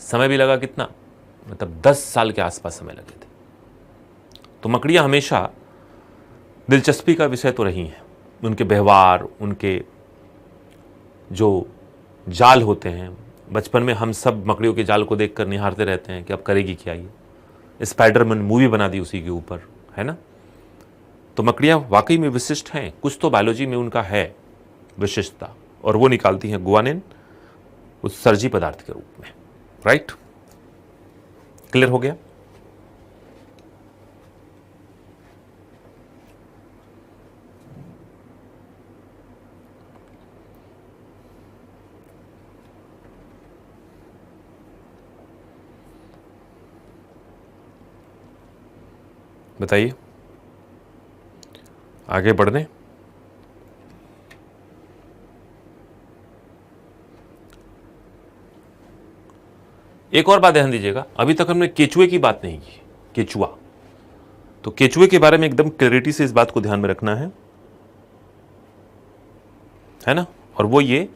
समय भी लगा कितना, मतलब 10 साल के आसपास समय लगे थे। तो मकड़ियां हमेशा दिलचस्पी का विषय तो रही हैं। उनके व्यवहार, उनके जो जाल होते हैं, बचपन में हम सब मकड़ियों के जाल को देखकर निहारते रहते हैं कि अब करेगी क्या ये। स्पाइडरमैन मूवी बना दी उसी के ऊपर, है ना। तो मकड़ियां वाकई में विशिष्ट हैं, कुछ तो बायोलॉजी में उनका है विशिष्टता, और वो निकालती हैं गुआनिन उत्सर्जी पदार्थ के रूप में, राइट। क्लियर हो गया। बताइए, आगे बढ़ने। एक और बात ध्यान दीजिएगा, अभी तक हमने केचुए की बात नहीं की, केचुआ। तो केचुए के बारे में एकदम क्लैरिटी से इस बात को ध्यान में रखना है ना। और वो ये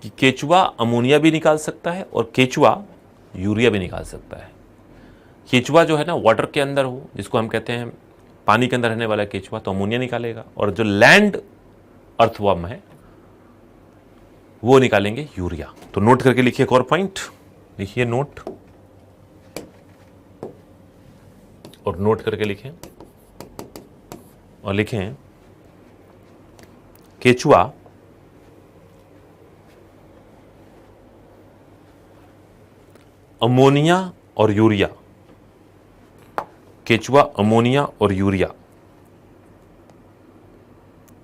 कि केचुआ अमोनिया भी निकाल सकता है और केचुआ यूरिया भी निकाल सकता है। केचुआ जो है ना वाटर के अंदर हो, जिसको हम कहते हैं पानी के अंदर रहने वाला केचुआ, तो अमोनिया निकालेगा, और जो लैंड अर्थवर्म है वो निकालेंगे यूरिया। तो नोट करके लिखिए एक और पॉइंट, लिखिए नोट, और नोट करके लिखें और लिखें केचुआ अमोनिया और यूरिया, केचुआ अमोनिया और यूरिया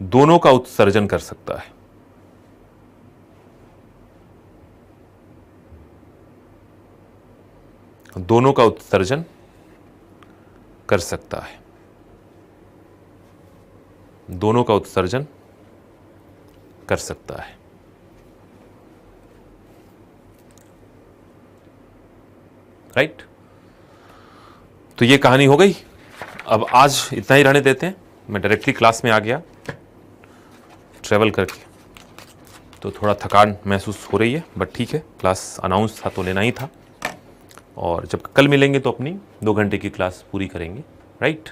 दोनों का उत्सर्जन कर सकता है। दोनों का उत्सर्जन कर सकता है। दोनों का उत्सर्जन कर सकता है। राइट? तो ये कहानी हो गई। अब आज इतना ही रहने देते हैं। मैं डायरेक्टली क्लास में आ गया ट्रैवल करके, तो थोड़ा थकान महसूस हो रही है, बट ठीक है, क्लास अनाउंस था तो लेना ही था। और जब कल मिलेंगे तो अपनी 2 घंटे की क्लास पूरी करेंगे। राइट?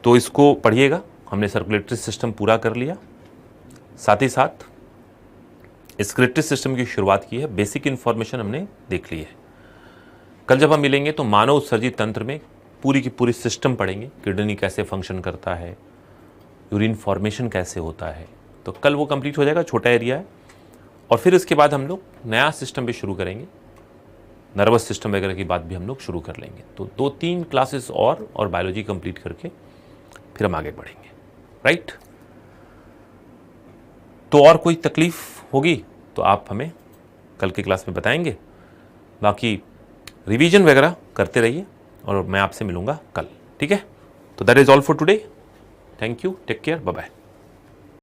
तो इसको पढ़िएगा। हमने सर्कुलेटरी सिस्टम पूरा कर लिया, साथ ही साथ एक्सक्रीटरी सिस्टम की शुरुआत की है। बेसिक इन्फॉर्मेशन हमने देख ली है। कल जब हम मिलेंगे तो मानव उत्सर्जित तंत्र में पूरी की पूरी सिस्टम पढ़ेंगे। किडनी कैसे फंक्शन करता है, यूरिन फॉर्मेशन कैसे होता है, तो कल वो कंप्लीट हो जाएगा। छोटा एरिया है। और फिर इसके बाद हम लोग नया सिस्टम भी शुरू करेंगे, नर्वस सिस्टम वगैरह की बात भी हम लोग शुरू कर लेंगे। तो 2-3 क्लासेस और बायोलॉजी कंप्लीट करके फिर हम आगे बढ़ेंगे। राइट? तो और कोई तकलीफ होगी तो आप हमें कल की क्लास में बताएंगे। बाकी रिवीजन वगैरह करते रहिए और मैं आपसे मिलूंगा कल। ठीक है? तो that is all for today. Thank you, take care, bye bye.